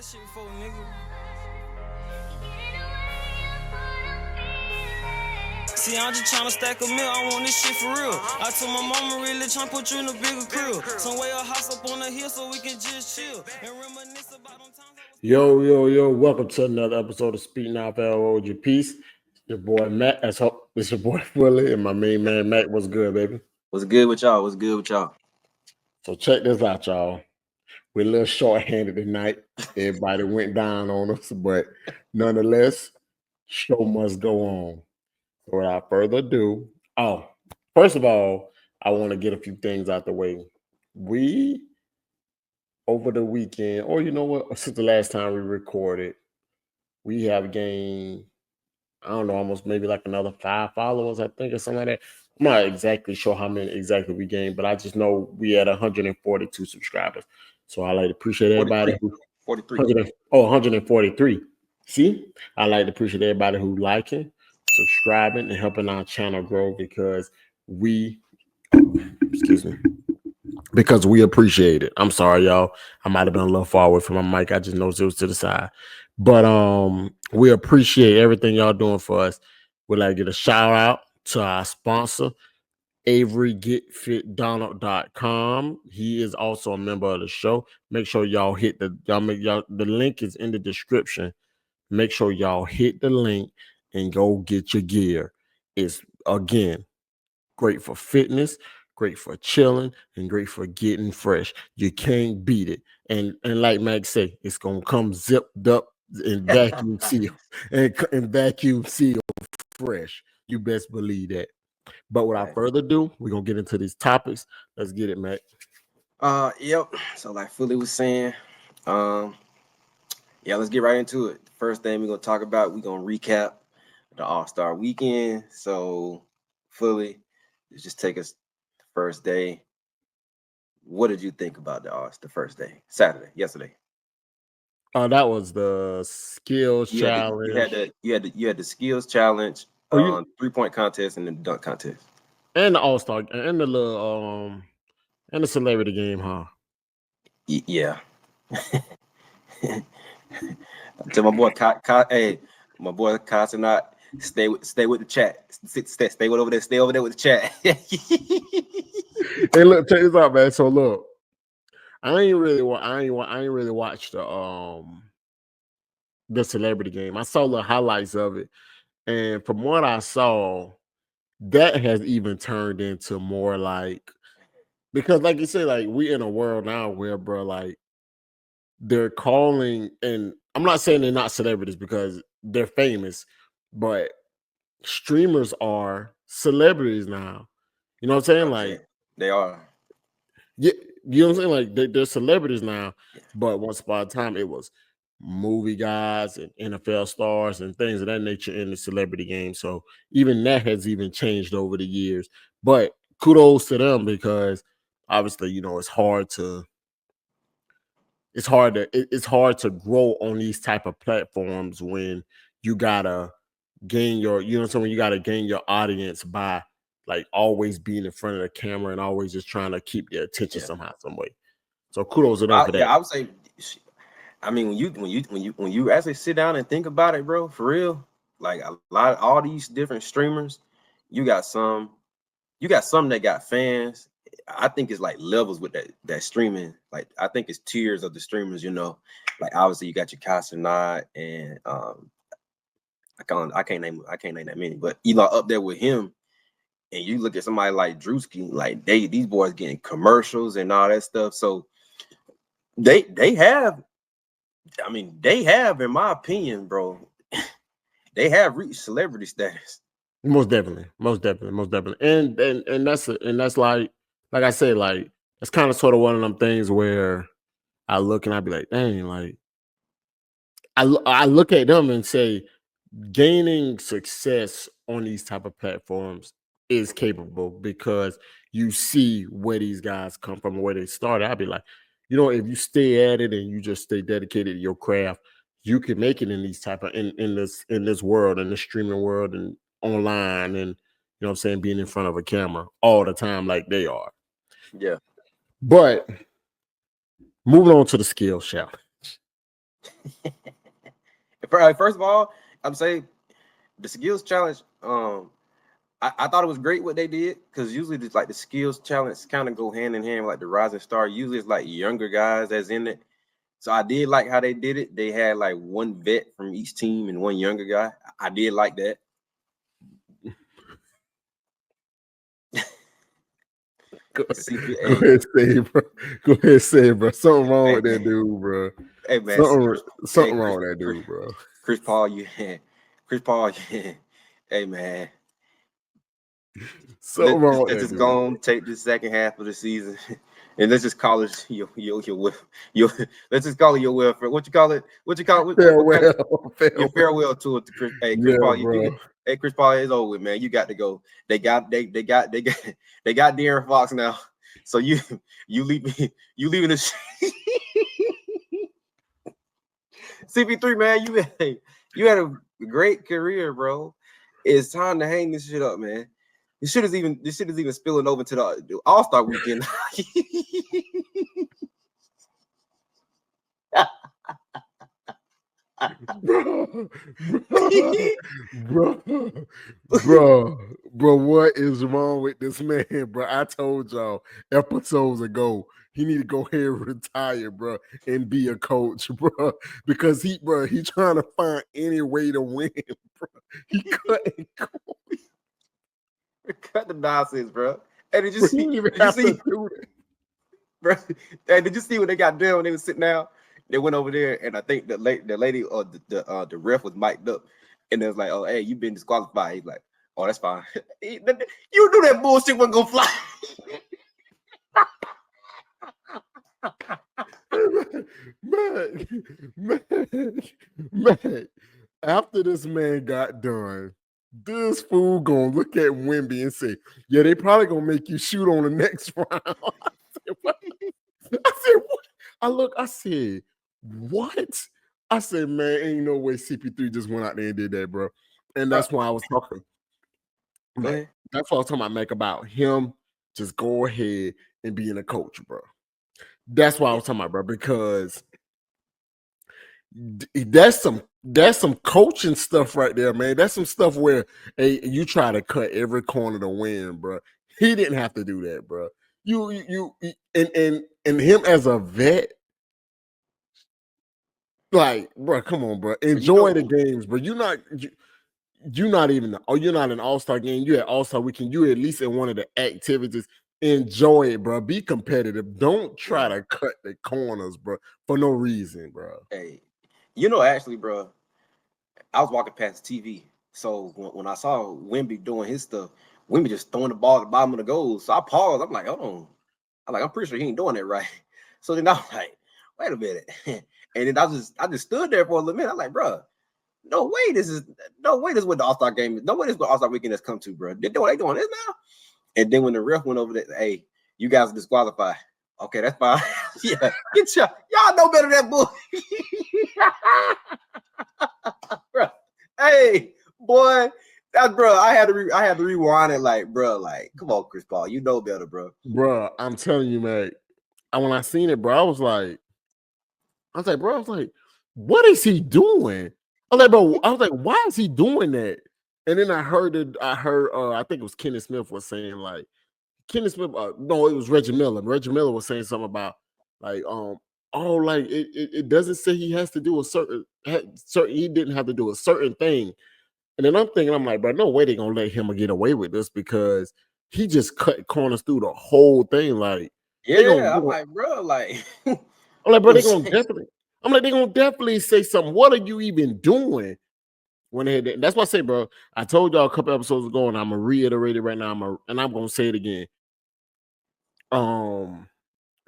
that shit before, nigga. See, I'm just tryna stack a meal, I want this shit for real. I told my mama really tryna put you in a bigger crib. Somewhere a house up on the hill so we can just chill and reminisce about them times. Yo, welcome to another episode of Speak Now for your Peace. Your boy Matt, it's your boy Willie and my main man Matt. What's good, baby? What's good with y'all? What's good with y'all? So check this out, y'all. We're a little short-handed tonight. Everybody went down on us, but nonetheless, show must go on. So without further ado, first of all, I want to get a few things out the way. We over the weekend, or you know what, since the last time we recorded, we have gained, I don't know, almost maybe like another 5 followers, I think, or something like that. I'm not exactly sure how many exactly we gained, but I just know we had 142 subscribers. So I like to appreciate everybody 43. 143. See, I like to appreciate everybody who liking, subscribing, and helping our channel grow because we appreciate it. I'm sorry, y'all. I might have been a little far away from my mic. I just noticed it was to the side. But we appreciate everything y'all doing for us. We'd like to get a shout out to our sponsor, AveryGetFitDonald.com. He is also a member of the show. Make sure y'all hit the link is in the description. Make sure y'all hit the link and go get your gear. It's again great for fitness, great for chilling, and great for getting fresh. You can't beat it. And like Max say, it's gonna come zipped up and vacuum sealed and vacuum sealed fresh. You best believe that. But without further ado, we're gonna get into these topics. Let's get it, Mac. Yep. So like Fully was saying, let's get right into it. The first thing we're gonna talk about, we're gonna recap the Allstar weekend. So Fully, let's just take us the first day. What did you think about the first day? Yesterday. That was the skills challenge. You had the skills challenge, 3-point contest, and the dunk contest. And the All-Star and the little and the celebrity game, huh? Yeah. To my boy, my boy Cosmonaut, stay with the chat. Stay over there. Stay over there with the chat. Hey, look, check this out, man. So look, I ain't really watched the celebrity game. I saw the highlights of it, and from what I saw, that has even turned into more like, because like you said, like we in a world now where, bro, like they're calling, and I'm not saying they're not celebrities because they're famous, but streamers are celebrities now. You know what I'm saying? Like they are. Yeah, you know what I'm saying? Like they're celebrities now, but once upon a time it was movie guys and NFL stars and things of that nature in the celebrity game. So even that has even changed over the years. But kudos to them because obviously, you know, it's hard to grow on these type of platforms when you gotta gain your, you know what I'm saying, when you gotta gain your audience by like always being in front of the camera and always just trying to keep their attention somehow, some way. So kudos to them for that. Yeah, I would say, I mean, when you actually sit down and think about it, bro, for real, like all these different streamers, you got some that got fans. I think it's like levels with that streaming. Like I think it's tiers of the streamers, you know. Like obviously you got your Casanat and I can't name that many, but Eli up there with him. And you look at somebody like Drewski, like these boys getting commercials and all that stuff. So they have, in my opinion, bro, they have reached celebrity status. Most definitely. And that's like I said, like it's kind of sort of one of them things where I look and I be like, dang, like I look at them and say, gaining success on these type of platforms is capable because you see where these guys come from and where they started. I'd be like, you know, if you stay at it and you just stay dedicated to your craft, you can make it in these type of in this world, in the streaming world and online, and you know what I'm saying, being in front of a camera all the time like they are. Yeah. But moving on to the skills challenge. First of all, I'm saying the skills challenge. I thought it was great what they did because usually the skills challenge kind of go hand in hand with like the rising star. Usually it's like younger guys that's in it. So I did like how they did it. They had like one vet from each team and one younger guy. I did like that. Go CPA. ahead, say, bro. Go ahead, say, bro. Something wrong Hey with that man. dude, bro. Hey man. Something wrong with that dude, bro. Chris Paul, Chris Paul, hey man. Something wrong with Let's that just go on, take the second half of the season, and let's just call it your let's just call it your welfare. What you call it? What you call it? What kind of, your farewell tour to Chris? Hey, Chris Yeah, Paul, bro. hey Chris Paul, it's over with, man. You got to go. They got De'Aaron Fox now. So you leave me, you leaving the CP3, man. You had a great career, bro. It's time to hang this shit up, man. This shit is even spilling over to the All-Star weekend. bro, what is wrong with this man, bro? I told y'all episodes ago he need to go ahead and retire, bro, and be a coach, bro, because he trying to find any way to win, bro. He couldn't cut the nonsense, bro. Hey, did you bro, see? he didn't even Did you have to see, do that. bro? Hey, did you see what they got done when they were sitting down? They went over there, and I think the lady or the ref was mic'd up, and it was like, "Oh, hey, you've been disqualified." He's like, "Oh, that's fine." You knew that bullshit wasn't gonna fly. man, after this man got done, this fool gonna look at Wemby and say, "Yeah, they probably gonna make you shoot on the next round." I said, "What?" I said, "What?" I said, "Man, ain't no way CP3 just went out there and did that, bro." And that's why I was talking. Go ahead. That's what I was talking about, Mac, about him just go ahead and being a coach, bro. That's what I was talking about, bro, because that's some coaching stuff right there, man. That's some stuff where you try to cut every corner to win, bro. He didn't have to do that, bro. You and him as a vet, like, bro, come on, bro. Enjoy the games, bro. You're not even. Oh, you're not an All-Star game. You at All-Star weekend. You at least in one of the activities. Enjoy it, bro. Be competitive. Don't try to cut the corners, bro, for no reason, bro. Hey, actually, bro, I was walking past the TV. So when I saw Wemby doing his stuff, Wemby just throwing the ball at the bottom of the goal. So I paused. I'm like, hold on. I'm pretty sure he ain't doing it right. So then I was like, wait a minute. And then I just stood there for a little minute. I'm like, bro, no way this is what the All-Star game is. No way this is what All-Star weekend has come to, bro. They doing this now. And then when the ref went over there, hey, you guys are disqualified. Okay, that's fine. Yeah, y'all know better than that bull. Bro, hey, boy, that's bro. I had to rewind it, like, bro, like, come on, Chris Paul, you know better, bro. Bro, I'm telling you, man. When I seen it, bro, I was like, what is he doing? I was like, why is he doing that? And then I heard I think it was Kenny Smith was saying, like, Kenny Smith, no, it was Reggie Miller. Reggie Miller was saying something about, like, like it doesn't say he has to do a certain, he didn't have to do a certain thing. And then I'm thinking, I'm like, bro, no way they're gonna let him get away with this, because he just cut corners through the whole thing. Like, yeah, I'm like, bro, like, I'm like, bro, they're gonna definitely say something. What are you even doing? When they had that? That's why I say, bro, I told y'all a couple episodes ago, and I'm gonna reiterate it right now. And I'm gonna say it again.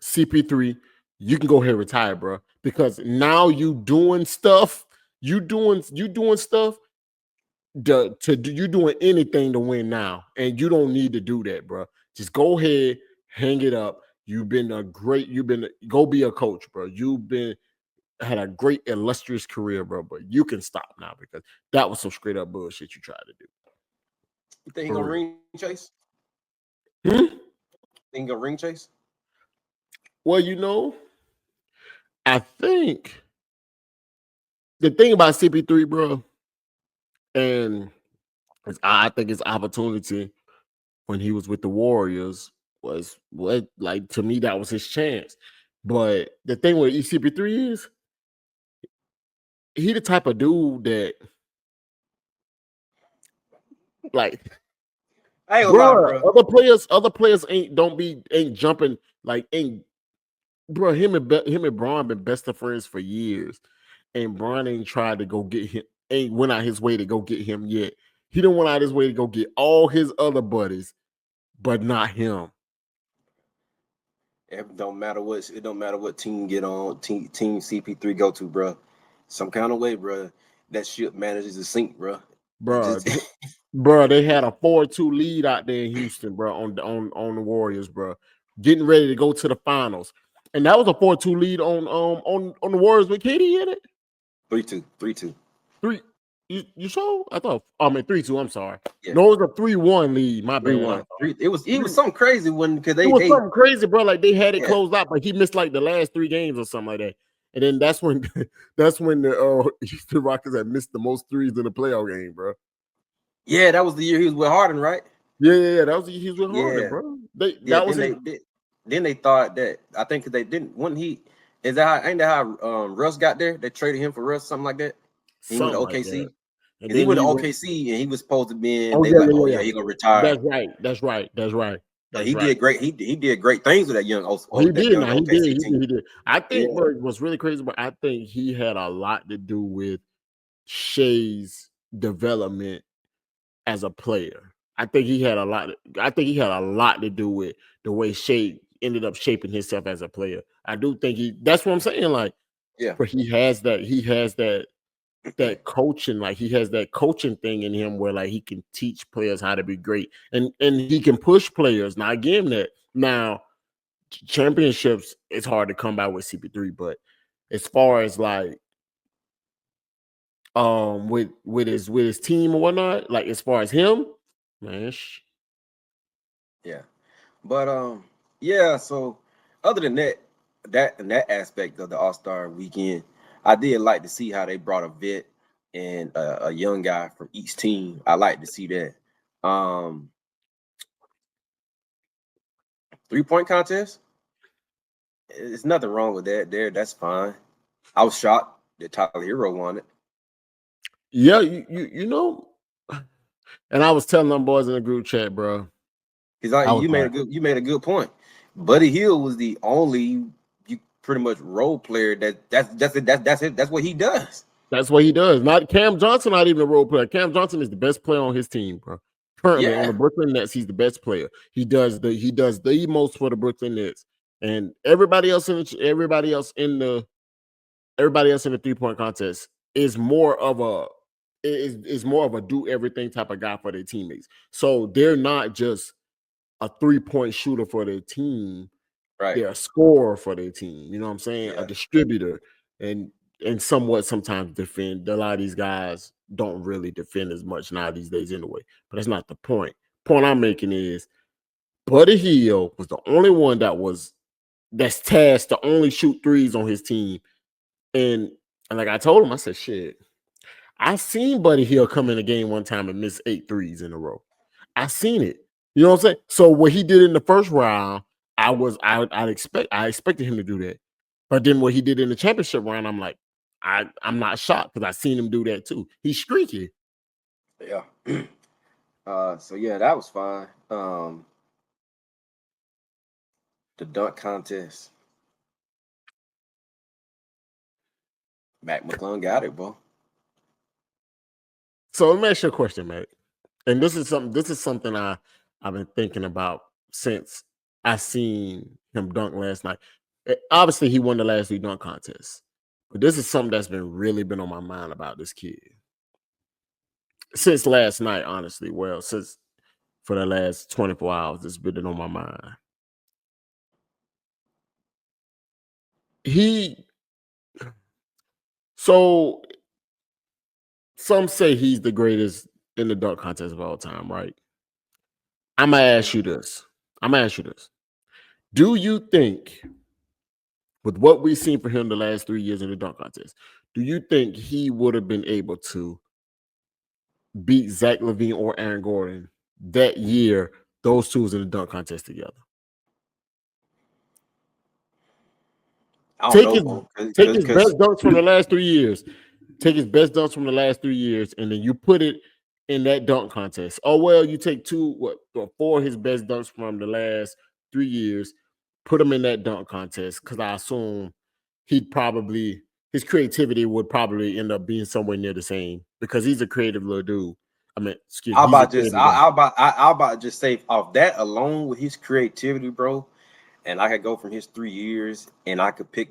CP3, you can go ahead and retire, bro, because now you doing stuff. You doing stuff you doing anything to win now, and you don't need to do that, bro. Just go ahead, hang it up. You've been go be a coach, bro. Had a great illustrious career, bro, but you can stop now, because that was some straight up bullshit you tried to do. You think he gonna ring chase? Think he gonna ring chase? Well, I think the thing about CP3, bro, and I think his opportunity when he was with the Warriors was what, like, to me, that was his chance. But the thing with CP3 is he the type of dude that, like, I ain't gonna lie, bro, bro. other players ain't jumping, like, ain't, bro. Him and Braun been best of friends for years, and Braun ain't tried to go get him, ain't went out his way to go get him yet. He didn't went out his way to go get all his other buddies, but not him. It don't matter what team get on, team CP3 go to, bro. Some kind of way, bro. That ship manages to sink, bro. It Bro, just bro, they had a 4-2 lead out there in Houston, bro, on the Warriors, bro, getting ready to go to the finals, and that was a 4-2 lead on the Warriors with KD in it. 3-2, 3-2. Three, you saw? I thought, I mean 3-2. I'm sorry. Yeah. No, it was a 3-1 lead. My bad. 3-1. It was something crazy when because It was they something crazy, bro. Like they had it Yeah. closed out, but he missed like the last 3 games or something like that. And then that's when the Houston Rockets had missed the most threes in the playoff game, bro. Yeah, that was the year he was with Harden, right? Yeah. That was he was with Harden, Yeah. bro. Then they thought that I think they didn't when he is that how ain't that how Russ got there? They traded him for Russ, something like that. He went to Something like OKC. that. And Because he then went to went, OKC and he was supposed to be in. oh They yeah, like, yeah, oh yeah, yeah, he gonna retire. That's right. But he did great. He did great things with that young He that did. young Now he OKC team. did. I think, Yeah. bro, what's really crazy, but I think he had a lot to do with Shea's development as a player. I think he had a lot to do with the way Shea ended up shaping himself as a player. I do think that's what I'm saying. Like, Yeah. but he has that coaching, like he has that coaching thing in him where like he can teach players how to be great, and he can push players. Now, again, that now championships, it's hard to come by with CP3, but as far as like with his team or whatnot, like as far as him, man. Yeah. But yeah, so other than that aspect of the All-Star weekend, I did like to see how they brought a vet and a young guy from each team. I like to see that. 3-point contest. There's nothing wrong with that. That's fine. I was shocked that Tyler Hero won it. Yeah, you know, and I was telling them boys in the group chat, bro. Because you made a good point. Buddy Hield was the only pretty much role player that's what he does. That's what he does. Not Cam Johnson, not even a role player. Cam Johnson is the best player on his team, bro. Currently on the Brooklyn Nets, he's the best player. He does the most for the Brooklyn Nets, and everybody else in the 3-point contest is more of a do everything type of guy for their teammates. So they're not just a 3-point shooter for their team. Right. They're a scorer for their team. You know what I'm saying? Yeah. A distributor, and somewhat sometimes defend. A lot of these guys don't really defend as much now these days anyway. But that's not the point. Point I'm making is Buddy Hield was the only one that's tasked to only shoot threes on his team. And like I told him, I said, shit, I seen Buddy Hield come in a game one time and miss 8 threes in a row. I seen it. You know what I'm saying? So what he did in the first round, I expected him to do that. But then what he did in the championship round, I'm like, I'm not shocked because I seen him do that too. He's streaky. Yeah. So yeah, that was fine. The dunk contest. Mac McClung got it, bro. So let me ask you a question, mate. And this is something I've been thinking about since I seen him dunk last night. Obviously, he won the last 3 dunk contests. But this is something that's been on my mind about this kid. Since last night, honestly. Well, since for the last 24 hours, it's been on my mind. So some say he's the greatest in the dunk contest of all time, right? I'm gonna ask you this. Do you think with what we've seen for him the last 3 years in the dunk contest, do you think he would have been able to beat Zach LaVine or Aaron Gordon that year? Those two was in the dunk contest together. I don't Take know, his bro. take his Because best dunks from the last 3 years. Take his best dunks from the last 3 years, and then you put it in that dunk contest. Oh well, you take 4 of his best dunks from the last 3 years, put them in that dunk contest, because I assume his creativity would probably end up being somewhere near the same, because he's a creative little dude. I mean, excuse me, he's a creative guy. I'll about just say off that alone with his creativity, bro. And I could go from his 3 years, and I could pick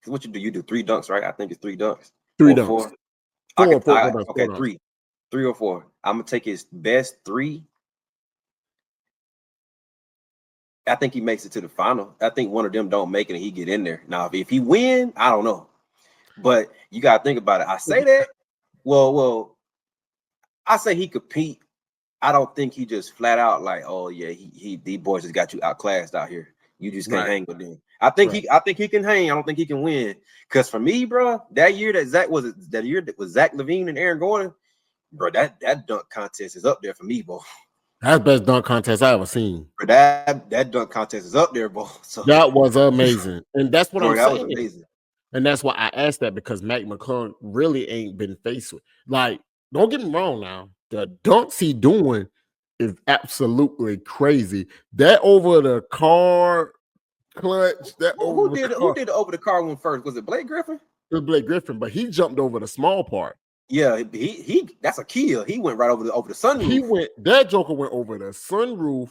what you do. You do 3 dunks, right? I think it's 3 dunks. 3 Or dunks. 4. Four dunks. Okay, 3 or 4. I'm gonna take his best 3. I think he makes it to the final. I think one of them don't make it and he get in there. Now, if he win, I don't know. But you gotta think about it. I say that. Well, I say he compete. I don't think he just flat out like, oh yeah, these boys just got you outclassed out here. You just can't hang with them. I think he can hang. I don't think he can win. Because for me, bro, that year that Zach was Zach LaVine and Aaron Gordon, bro, that dunk contest is up there for me, bro. That's the best dunk contest I ever seen. Bro, that dunk contest is up there, bro. So that was amazing, and that's what I'm saying. That was amazing. And that's why I asked that, because Mac McClung really ain't been faced with. Like, don't get me wrong now. The dunks he doing is absolutely crazy. That over the car clutch. Who did the over the car one first? Was it Blake Griffin? It was Blake Griffin, but he jumped over the small part. Yeah, he that's a kill. He went right over the sunroof. That joker went over the sunroof,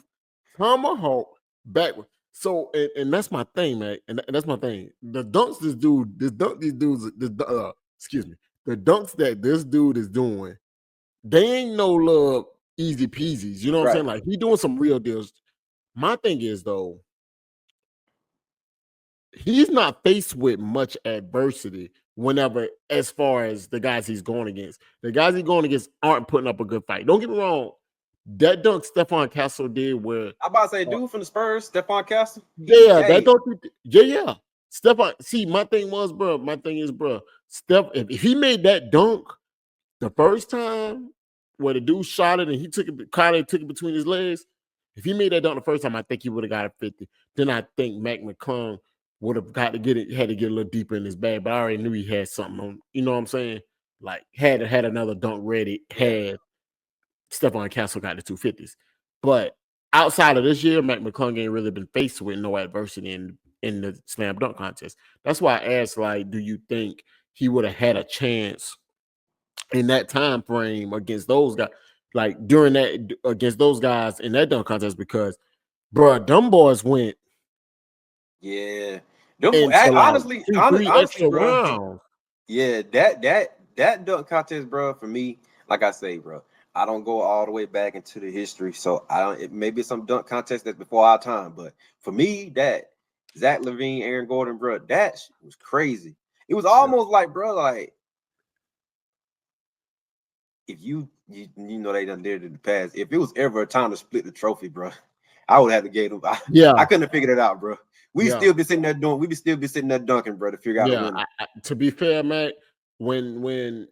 tomahawk, backward. So and that's my thing, man. And that's my thing. The dunks the dunks that this dude is doing, they ain't no love easy peasies. You know what I'm saying? Like, he doing some real deals. My thing is, though, he's not faced with much adversity whenever, as far as the guys he's going against. The guys he's going against aren't putting up a good fight. Don't get me wrong. That dunk Stephon Castle did where I'm about to say, dude from the Spurs, Stephon Castle. Yeah, that dunk. Yeah. Stephon, see, my thing is, bro, Steph, if he made that dunk the first time where the dude shot it and he took it between his legs, if he made that dunk the first time, I think he would have got a 50. Then I think Mac McClung would have had to get a little deeper in his bag, but I already knew he had something on, you know what I'm saying? Like, had another dunk ready, had Stephon Castle got the 250s. But outside of this year, Mac McClung ain't really been faced with no adversity in the slam dunk contest. That's why I asked, like, do you think he would have had a chance in that time frame against those guys, like during that, against those guys in that dunk contest? Because, bro, them boys went. Yeah. Honestly, bro. Rounds. Yeah, that dunk contest, bro, for me, like I say, bro, I don't go all the way back into the history, so maybe some dunk contest that's before our time, but for me, that Zach LaVine, Aaron Gordon, bro, that was crazy. It was almost like, bro, like, if you know they done did it in the past, if it was ever a time to split the trophy, bro, I would have to get them. I couldn't have figured it out, bro. We still be sitting there dunking, bro, to figure out a winner. To be fair, Mac, when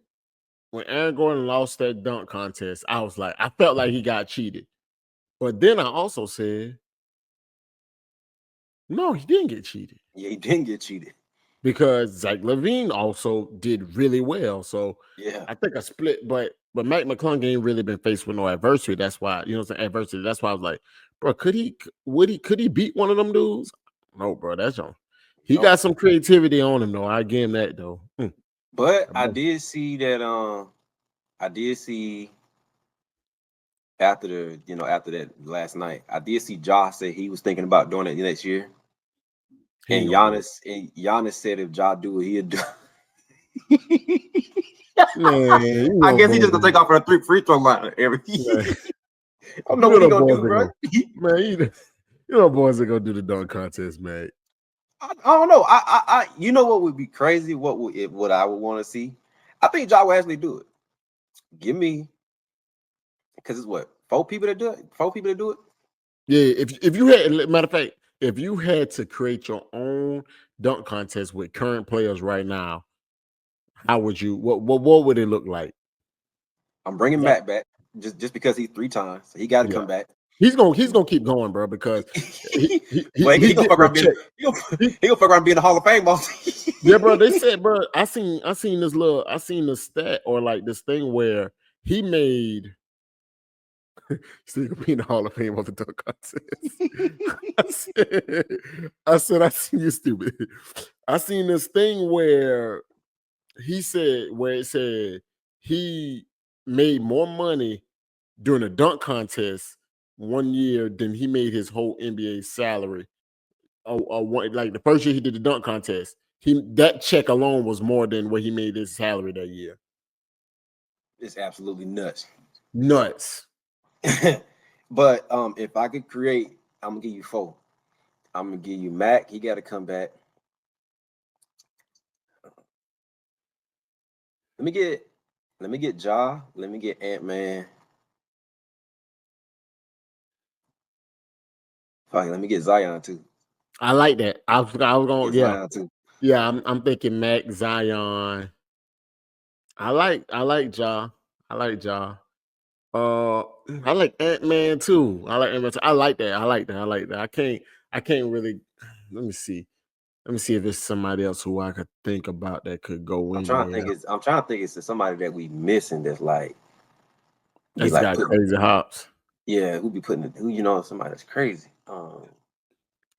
Aaron Gordon lost that dunk contest, I was like, I felt like he got cheated. But then I also said, no, he didn't get cheated. Yeah, he didn't get cheated. Because Zach LaVine also did really well. So yeah, I think I split, but Mac McClung ain't really been faced with no adversity. That's why, you know what I'm saying? Adversity. That's why I was like, bro, could he beat one of them dudes? No, bro, that's on. He got some creativity on him, though. I give him that, though. But I did see that after that last night, I did see Josh say he was thinking about doing it next year. And Giannis said if Ja do it, he'd do Man, I guess he just gonna take off for a 3 free throw line every I don't know what he gonna do, bro. Man, you know boys are gonna do the dunk contest, man. I don't know. I you know what would be crazy? What I would want to see? I think Ja will actually do it. Give me, because it's what, 4 people to do it? 4 people to do it? Yeah, if you had, matter of fact, if you had to create your own dunk contest with current players right now, how would you? What would it look like? I'm bringing Matt back just because he's 3 times. So he got to Yeah. come back. He's gonna keep going, bro, because he he gonna fuck around check. He gonna fuck around being the Hall of Fame. Yeah, bro. They said, bro. I seen this stat or like this thing where he made. Still gonna be in the Hall of Fame of the dunk contest. I seen you stupid. I seen this thing where it said he made more money during a dunk contest one year than he made his whole NBA salary. Like the first year he did the dunk contest, that check alone was more than what he made his salary that year. It's absolutely nuts. Nuts. But if I could create, I'm gonna give you 4. I'm gonna give you Mac. He got to come back. Let me get Ja. Let me get Ant-Man. Fuck, let me get Zion too. I like that. I was going, yeah. Zion too. Yeah, I'm thinking Mac, Zion. I like Ja. I like Ja. I like Ant-Man too. I like Ant-Man too. I like that. I can't really. Let me see. Let me see if there's somebody else who I could think about that could go in there. I'm trying to think it's somebody that we missing that's like That's got crazy hops. Yeah, who somebody that's crazy.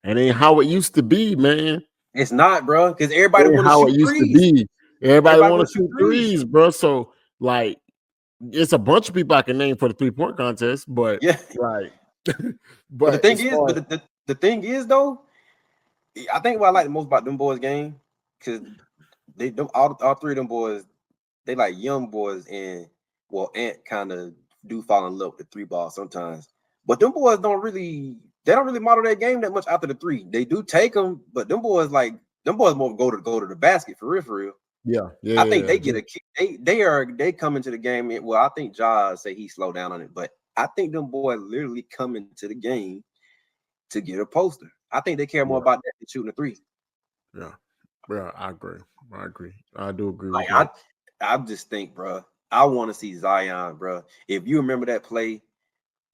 It ain't how it used to be, man. It's not, bro, because everybody want to shoot how it used threes. to be. Everybody want to shoot threes, bro. So like, it's a bunch of people I can name for the 3-point contest, but yeah, right. but the thing is though, I think what I like the most about them boys' game, because all 3 of them boys, they like young boys, and Ant kind of do fall in love with the 3 ball sometimes. But them boys don't really model their game that much after the 3. They do take them, but them boys more go to the basket for real. Yeah. I think they get a kick. They come into the game. Well, I think Ja say he slowed down on it, but I think them boys literally come into the game to get a poster. I think they care more about that than shooting a 3. Yeah, I agree. I do agree with that. I just think, bro, I want to see Zion, bro. If you remember that play,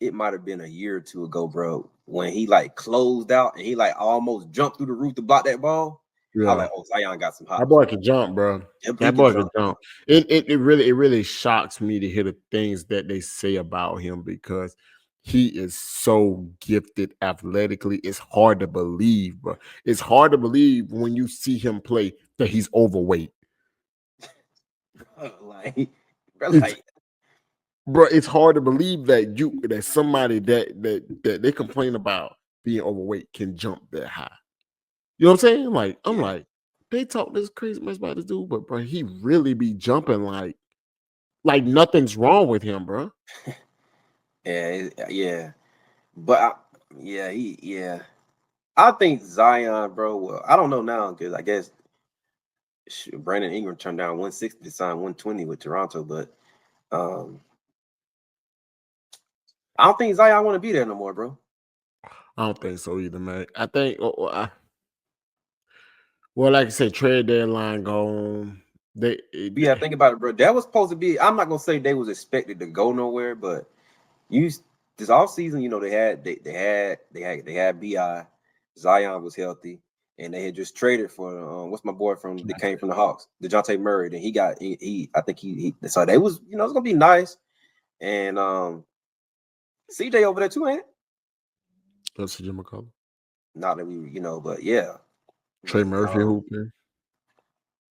it might have been a year or 2 ago, bro, when he like closed out and he like almost jumped through the roof to block that ball. Yeah. I like, Zion got some hops. That boy can jump, bro. That boy can jump. It really shocks me to hear the things that they say about him, because he is so gifted athletically. It's hard to believe, bro. It's hard to believe when you see him play that he's overweight. Bro, it's hard to believe that somebody that they complain about being overweight can jump that high. You know what I'm saying? Like, I'm like, they talk this crazy much about this dude, but bro, he really be jumping like nothing's wrong with him, bro. Yeah. But I think Zion, bro. Well, I don't know now, because I guess Brandon Ingram turned down 160 to sign 120 with Toronto, but I don't think Zion want to be there no more, bro. I don't think so either, man. I think, well, like I said, trade deadline gone. Think about it, bro. That was supposed to be. I'm not gonna say they was expected to go nowhere, but this off season, they had Bi. Zion was healthy, and they had just traded for what's my boy that came from the Hawks, DeJounte Murray. Then I think he so they was it's gonna be nice, and CJ over there too, ain't it? That's CJ McCollum. Not that we but yeah, Trey Murphy hooping.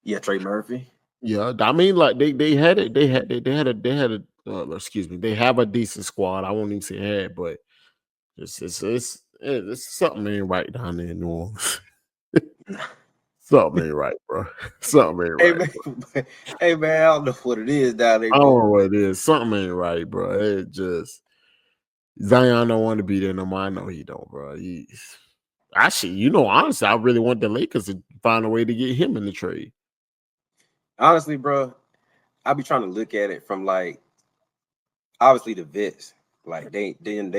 Yeah, Trey Murphy. Yeah, I mean, like they had it. They had a. Excuse me. They have a decent squad. I won't even say had, but it's something ain't right down there in New Orleans. Something ain't right, bro. Something ain't right. Hey man, I don't know what it is down there, bro. I don't know what it is. Something ain't right, bro. It just Zion don't want to be there no more. I know he don't, bro. Honestly, I really want the Lakers to find a way to get him in the trade. Honestly, bro, I be trying to look at it from like, obviously the vets, like they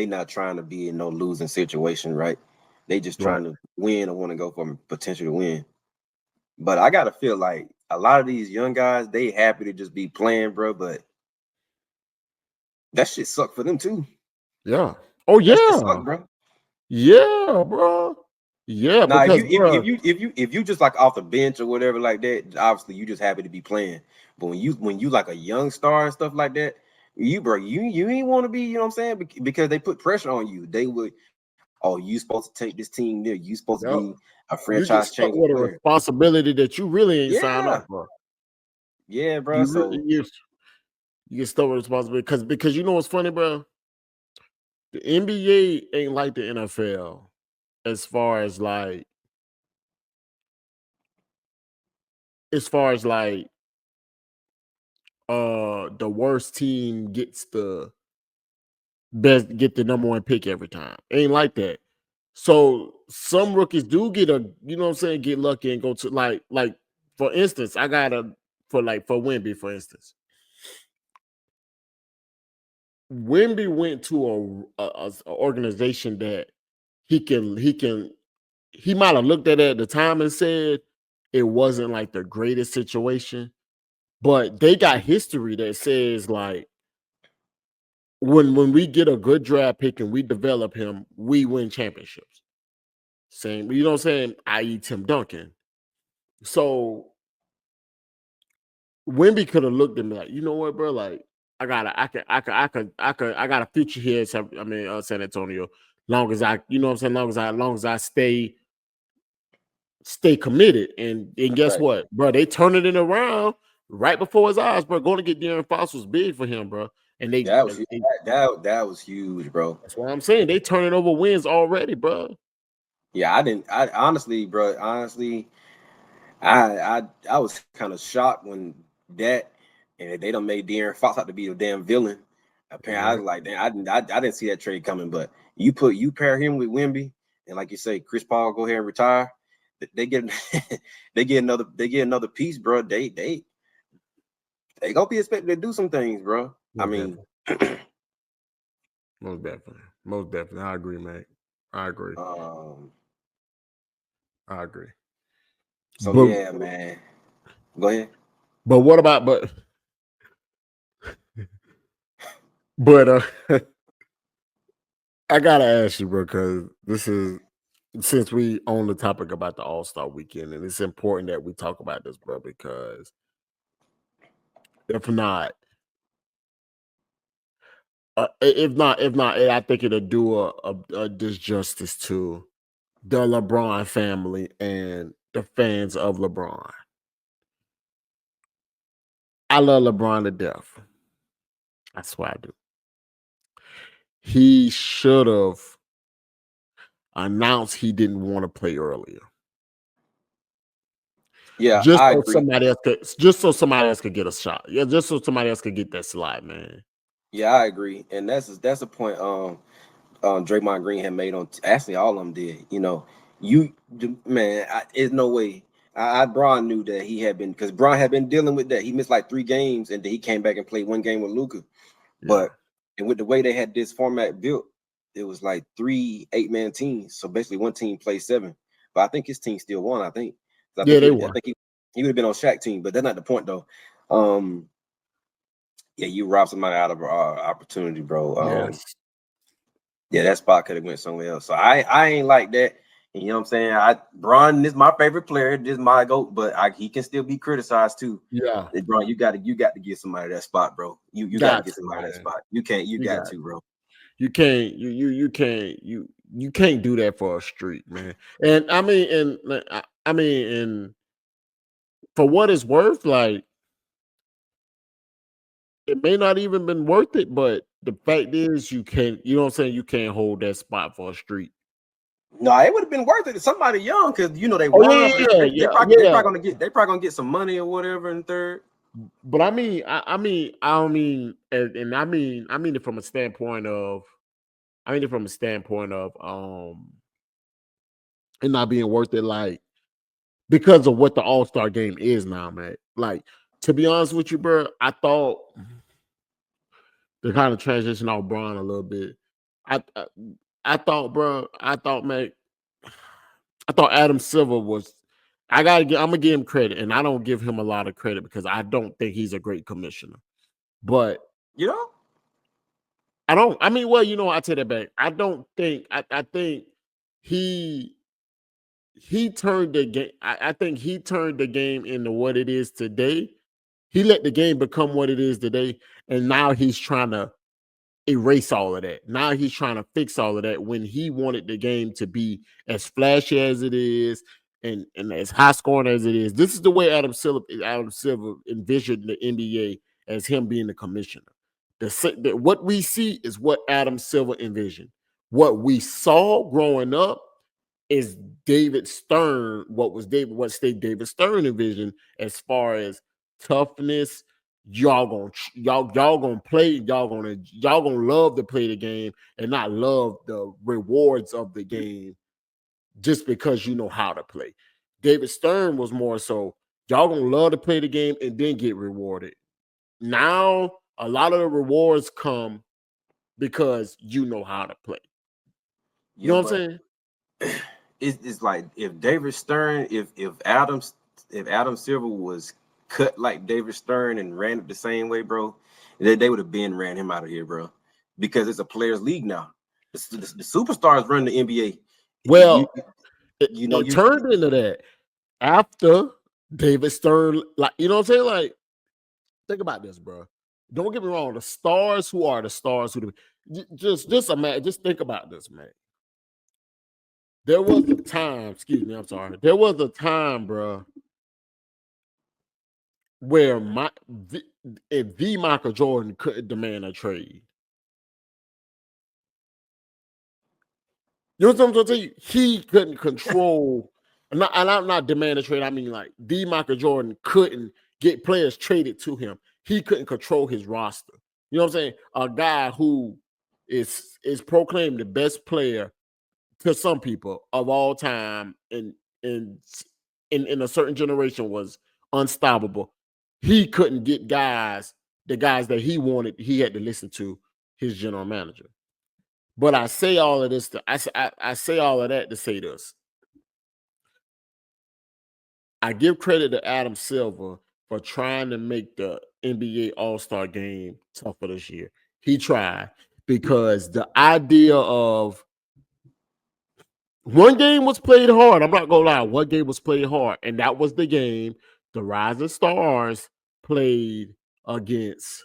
not trying to be in no losing situation, right? They just trying to win or want to go for potential to win. But I gotta feel like a lot of these young guys, they happy to just be playing, bro. But that shit suck for them too. Yeah. Oh That shit suck, yeah. bro. Yeah, bro. Yeah, Now, because bro, if you just like off the bench or whatever like that, obviously you just happy to be playing. But when you like a young star and stuff like that, you ain't want to be, you know what I'm saying? Because they put pressure on you. They would, oh, you supposed to take this team there. You supposed to yep, be a you get franchise stuck changing with a player. responsibility that you really ain't signed up Yeah, for. yeah, bro. You So you get stuck with responsibility because you know what's funny, bro? The NBA ain't like the NFL as far as like the worst team gets the get the number one pick every time. Ain't like that. So some rookies do get a, you know what I'm saying, get lucky and go to like for instance, I got a for Wemby, for instance. Wemby went to a organization that he might have looked at it at the time and said it wasn't like the greatest situation, but they got history that says like when we get a good draft pick and we develop him, we win championships. Same, you know what I'm saying? I.e. Tim Duncan. So Wemby could have looked at me like, you know what, bro? Like, I got a future here. San Antonio. Long as I, you know what I'm saying? Long as I stay committed. And guess right. what, bro? They turning it around right before his eyes, bro. Going to get De'Aaron Fox was big for him, bro. And That was that was huge, bro. that's what I'm saying. They turning over wins already, bro. Yeah, I didn't. I honestly, bro. Honestly, I was kind of shocked when that and they done made De'Aaron Fox out to be a damn villain. Apparently, I Yeah. was like, damn, I didn't see that trade coming. But you pair him with Wemby, and like you say, Chris Paul go ahead and retire. They get they get another piece, bro. They gonna be expected to do some things, bro. I Most mean, definitely. Most definitely. Most definitely. I agree, mate. I agree. um, I agree. so But yeah, man. Go ahead. what about but I gotta ask you, bro, because this is since we on the topic about the All-Star weekend, and it's important that we talk about this, bro, because if not, I think it'll do a disjustice to the LeBron family and the fans of LeBron. I love LeBron to death. That's why I do. He should have announced he didn't want to play earlier. Yeah, Just I so agree. somebody else could get a shot. Yeah, just so somebody else could get that slot, man. Yeah, I agree, and that's a point. Draymond Green had made on actually all of them did. You know, man, there's no way. Braun knew that he had been because Braun had been dealing with that. He missed like 3 games, and then he came back and played one game with Luka. Yeah. But and with the way they had this format built, it was like 3 8-man teams. So basically, one team plays 7. But I think his team still won. I think. Yeah, they I were. think he would have been on Shaq team, but that's not the point though. Um, yeah, you robbed somebody out of opportunity, bro. Yes. Yeah, that spot could have went somewhere else. So I ain't like that. And you know what I'm saying? Bron is my favorite player. This is my GOAT, but he can still be criticized too. Yeah. Hey, Bron, you got to get somebody that spot, bro. You got to Got get to, somebody that man. spot. You You got got to, bro. you can't you can't do that for a streak, man. And I mean, and for what it's worth, like it may not even been worth it, but the fact is you can't, you know what I'm saying, you can't hold that spot for a streak. No, it would have been worth it to somebody young because you know they Oh won. So they yeah. probably gonna get some money or whatever in third. But I don't mean, and I mean it from a standpoint of, it not being worth it, like because of what the All-Star game is now, man. Like, to be honest with you, bro, I thought to kind of transition off Braun a little bit. I I, I thought, bro, man, I thought Adam Silver was. I'm gonna give him credit, and I don't give him a lot of credit because I don't think he's a great commissioner. But You know, I don't. I mean, well, I take that back. I don't think. I think he turned the game. I think he turned the game into what it is today. He let the game become what it is today, and now he's trying to erase all of that. Now he's trying to fix all of that when he wanted the game to be as flashy as it is and as high scoring as it is. This is the way Adam Silver envisioned the NBA as him being the commissioner. What we see is what Adam Silver envisioned. What we saw growing up is David Stern, what State David Stern envisioned as far as toughness. Y'all gonna play, y'all gonna love to play the game and not love the rewards of the game just because you know how to play. David Stern was more so y'all gonna love to play the game and then get rewarded. Now a lot of the rewards come because you know how to play. You know what I'm saying? It's like if David Stern, if Adam Silver was cut like David Stern and ran it the same way, bro, they would have been ran him out of here, bro. Because it's a players' league now. The superstars run the NBA. Well, You turned into that after David Stern, like, you know what I'm saying? Like, think about this, bro. Don't get me wrong. The stars who are the stars who just imagine, just think about this, man. There was a time, excuse me, I'm sorry. There was a time, bro, where if the Michael Jordan couldn't demand a trade. You know what I'm trying to tell you? He couldn't control, and I'm not demanding a trade. I mean, like, the Michael Jordan couldn't get players traded to him. He couldn't control his roster. You know what I'm saying? A guy who is proclaimed the best player to some people of all time in a certain generation was unstoppable. He couldn't get the guys that he wanted. He had to listen to his general manager. But I say all of this I say all of that to say this. I give credit to Adam Silver for trying to make the NBA All-Star game tougher this year. He tried because the idea of one game was played hard. I'm not gonna lie, one game was played hard, and that was the game the Rising Stars played against.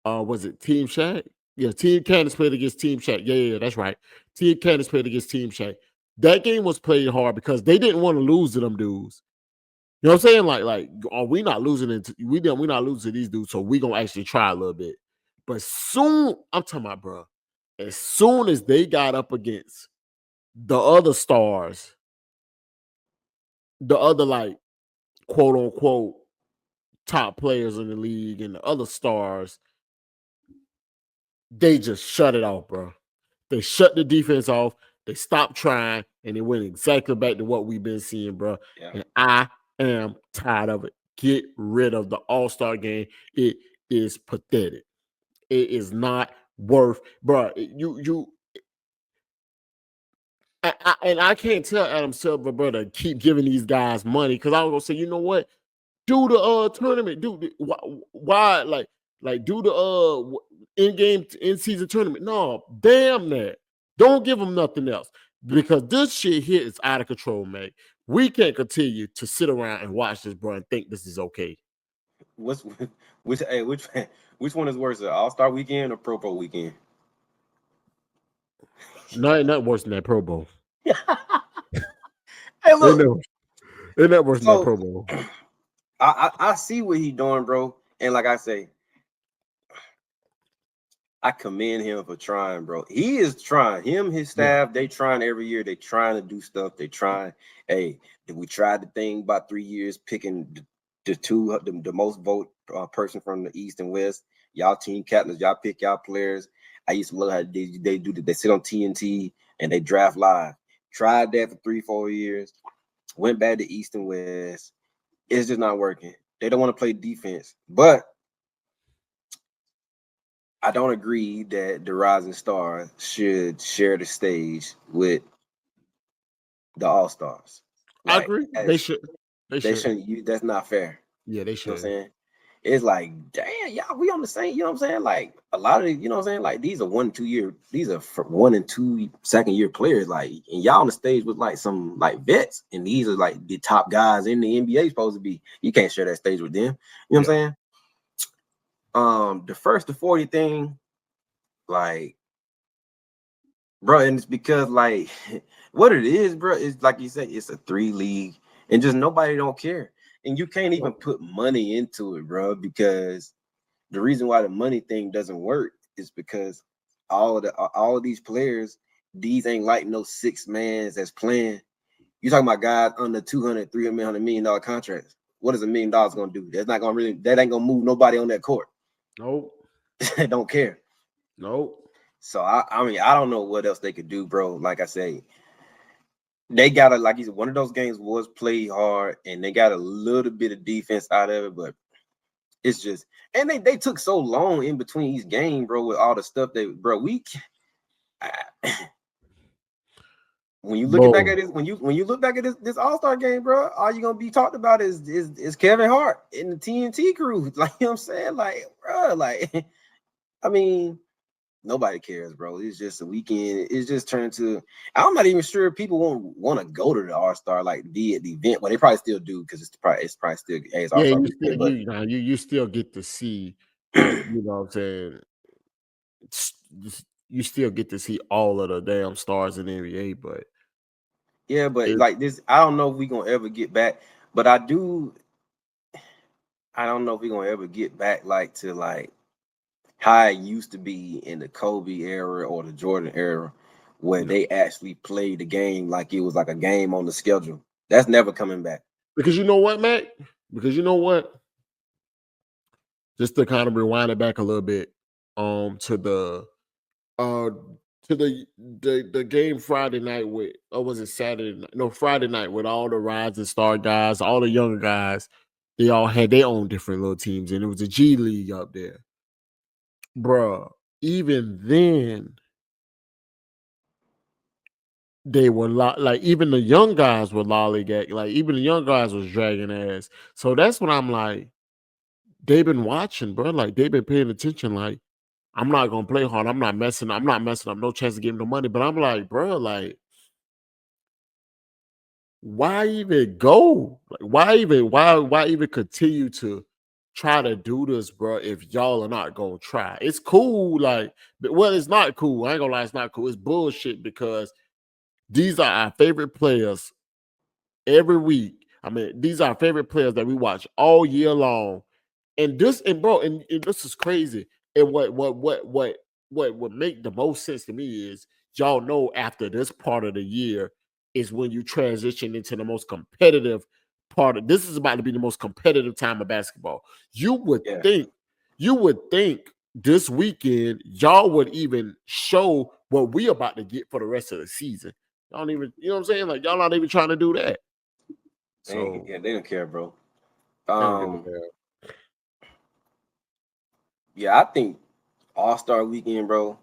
Was it Team Shaq? Yeah, Team Candace played against Team Shaq. Yeah, that's right. Team Candace played against Team Shaq. That game was played hard because they didn't want to lose to them dudes. You know what I'm saying? Like, are we not losing it? We're not losing to these dudes, so we gonna actually try a little bit. But soon, I'm talking about, bro. As soon as they got up against the other stars, the other, like, quote unquote top players in the league and the other stars, they just shut it off, bro. They shut the defense off. They stopped trying, and it went exactly back to what we've been seeing, bro. Yeah. And I am tired of it. Get rid of the All-Star game. It is pathetic. It is not worth, bro. And I can't tell Adam Silver, bro, to keep giving these guys money because I was gonna say, you know what? Do the tournament. Why like do the in-season tournament? No, damn that. Don't give them nothing else because this shit here is out of control, man. We can't continue to sit around and watch this, bro, and think this is okay. which one is worse, the All-Star weekend or Pro Bowl weekend? No, ain't nothing worse than that Pro Bowl. Hey, look, ain't that worse than that Pro Bowl. I see what he's doing, bro, and like I say, I commend him for trying, bro. He is trying. Him, his staff, they trying every year. They trying to do stuff. They trying. Hey, we tried the thing about 3 years, picking the most vote person from the East and West. Y'all team captains, y'all pick y'all players. I used to love how they do that. They sit on TNT and they draft live. Tried that for 3-4 years. Went back to East and West. It's just not working. They don't want to play defense, but I don't agree that the Rising Stars should share the stage with the All-Stars. I Like agree. They should. They they should. shouldn't. That's not fair. Yeah, they You know what I'm should. saying? It's like, damn, y'all, we on the same. You know what I'm saying? Like a lot of, you know what I'm saying? Like these are 1 2 year. These are for 1 and 2 second year players. Like, and y'all on the stage with like some like vets, and these are like the top guys in the NBA supposed to be. You can't share that stage with them. You know what I'm saying? The first to 40 thing, like, bro, and it's because like what it is, bro, is like you said, it's a 3 league, and just nobody don't care, and you can't even put money into it, bro, because the reason why the money thing doesn't work is because all of these players, these ain't like no 6 mans that's playing. You talking about guys under 200, $300 million contracts. What is $1 million gonna do? That's not gonna really, that ain't gonna move nobody on that court. Nope. They don't care. Nope. So I mean, I don't know what else they could do, bro. Like I say, they gotta, like you said, one of those games was play hard, and they got a little bit of defense out of it, but it's just, and they took so long in between each game, bro, with all the stuff bro, when you looking back at this, when you look back at this All-Star game, bro, all you're gonna be talked about is Kevin Hart and the TNT crew. Like, you know what I'm saying? Like, bro, like, I mean, nobody cares, bro. It's just a weekend. It's just turned to, I'm not even sure people won't want to go to the All-Star, like be at the event. Well, they probably still do, because it's probably still, hey, it's Yeah, All-Star you still weekend, but you still get to see, like, you know what I'm saying. You still get to see all of the damn stars in the NBA, but yeah, but it, like this, I don't know if we're gonna ever get back, but I don't know if we're gonna ever get back like to like how it used to be in the Kobe era or the Jordan era, where they actually played the game like it was like a game on the schedule. That's never coming back. because you know what, Mac? Because you know what? Just to kind of rewind it back a little bit, to the uh the game Friday night with, or was it Saturday night? No, Friday night, with all the rising star guys, all the younger guys. They all had their own different little teams, and it was a G League up there, bruh. Even then, they were like, even the young guys were lollygag, like even the young guys was dragging ass. So that's what I'm like. They've been watching, bro. Like, they've been paying attention. Like, I'm not gonna play hard. I'm not messing up. No chance to give him the money. But I'm like, bro, like, why even go? Like, why even continue to try to do this, bro, if y'all are not gonna try? It's cool, like, but, well, it's not cool. I ain't gonna lie, it's not cool. It's bullshit, because these are our favorite players every week. I mean, these are our favorite players that we watch all year long. And this, and bro, and this is crazy. And what would make the most sense to me is, y'all know, after this part of the year is when you transition into the most competitive part of, this is about to be the most competitive time of basketball. You would Yeah. think this weekend y'all would even show what we about to get for the rest of the season. Y'all don't even, you know what I'm saying? Like, y'all not even trying to do that. So They don't care, bro. I don't give a damn. Yeah, I think All-Star weekend, bro,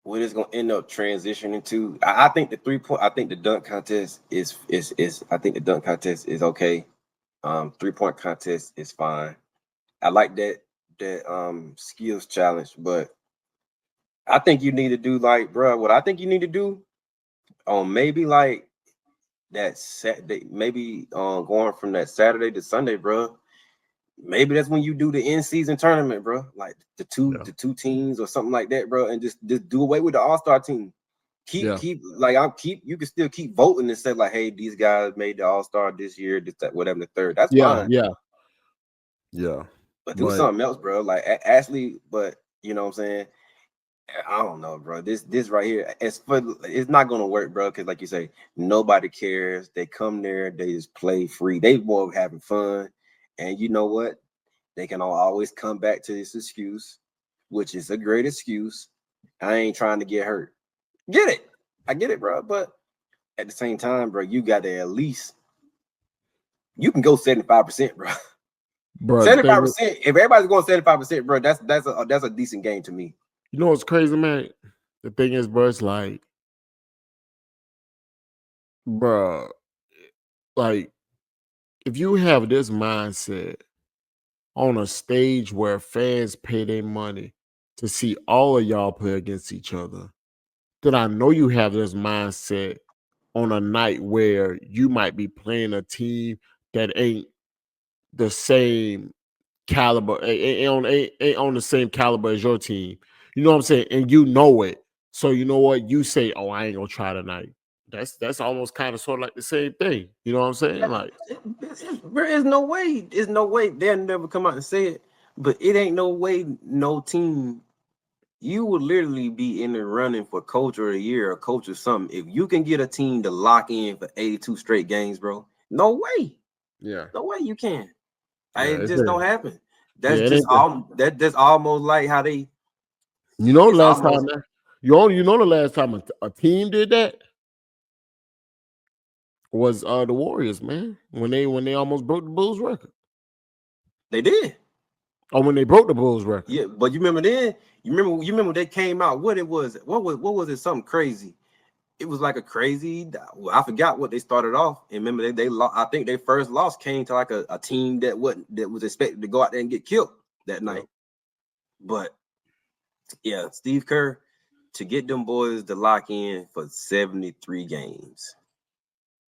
what it's gonna end up transitioning to. I think the 3-point, I think the dunk contest is I think the dunk contest is okay. 3-point contest is fine. I like that skills challenge, but I think you need to do, like, bro, what I think you need to do on maybe like that Saturday, maybe going from that Saturday to Sunday, bro. Maybe that's when you do the in-season tournament, bro. Like the two teams or something like that, bro, and just do away with the All-Star team. Keep like, you can still keep voting and say like, hey, these guys made the All-Star this year, this, that, whatever, the third. That's fine. Yeah. But do something else, bro. Like Ashley, but you know what I'm saying? I don't know, bro. This right here, it's not gonna work, bro. Because like you say, nobody cares. They come there, they just play free. They more having fun, and you know what? They can always come back to this excuse, which is a great excuse. I ain't trying to get hurt. Get it? I get it, bro. But at the same time, bro, you got to at least, you can go 75%, bro. Bro, 75%. If everybody's going 75%, bro, that's a decent game to me. you know what's crazy, man? The thing is, bro, it's like, bro, like if you have this mindset on a stage where fans pay their money to see all of y'all play against each other, then I know you have this mindset on a night where you might be playing a team that ain't the same caliber, ain't on the same caliber as your team. You know what I'm saying? And you know it. So you know what? You say, "Oh, I ain't gonna try tonight." That's almost kind of sort of like the same thing. You know what I'm saying? Like, There is no way. There's no way they'll never come out and say it. But it ain't no way no team. You would literally be in the running for coach of the year or coach of something if you can get a team to lock in for 82 straight games, bro. No way. yeah, No way you can. yeah, It just don't happen. yeah, That's it just ain't. all. That's almost like how they. You know, the It's last almost. time you know the last time a team did that was the Warriors, man. When they almost broke the Bulls record. They did. Or when they broke the Bulls record. Yeah, but you remember then? You remember when they came out? What it was? What was it? Something crazy. It was like a crazy. I forgot what they started off. And remember they I think their first loss came to like a team that was expected to go out there and get killed that night. But yeah, Steve Kerr to get them boys to lock in for 73 games.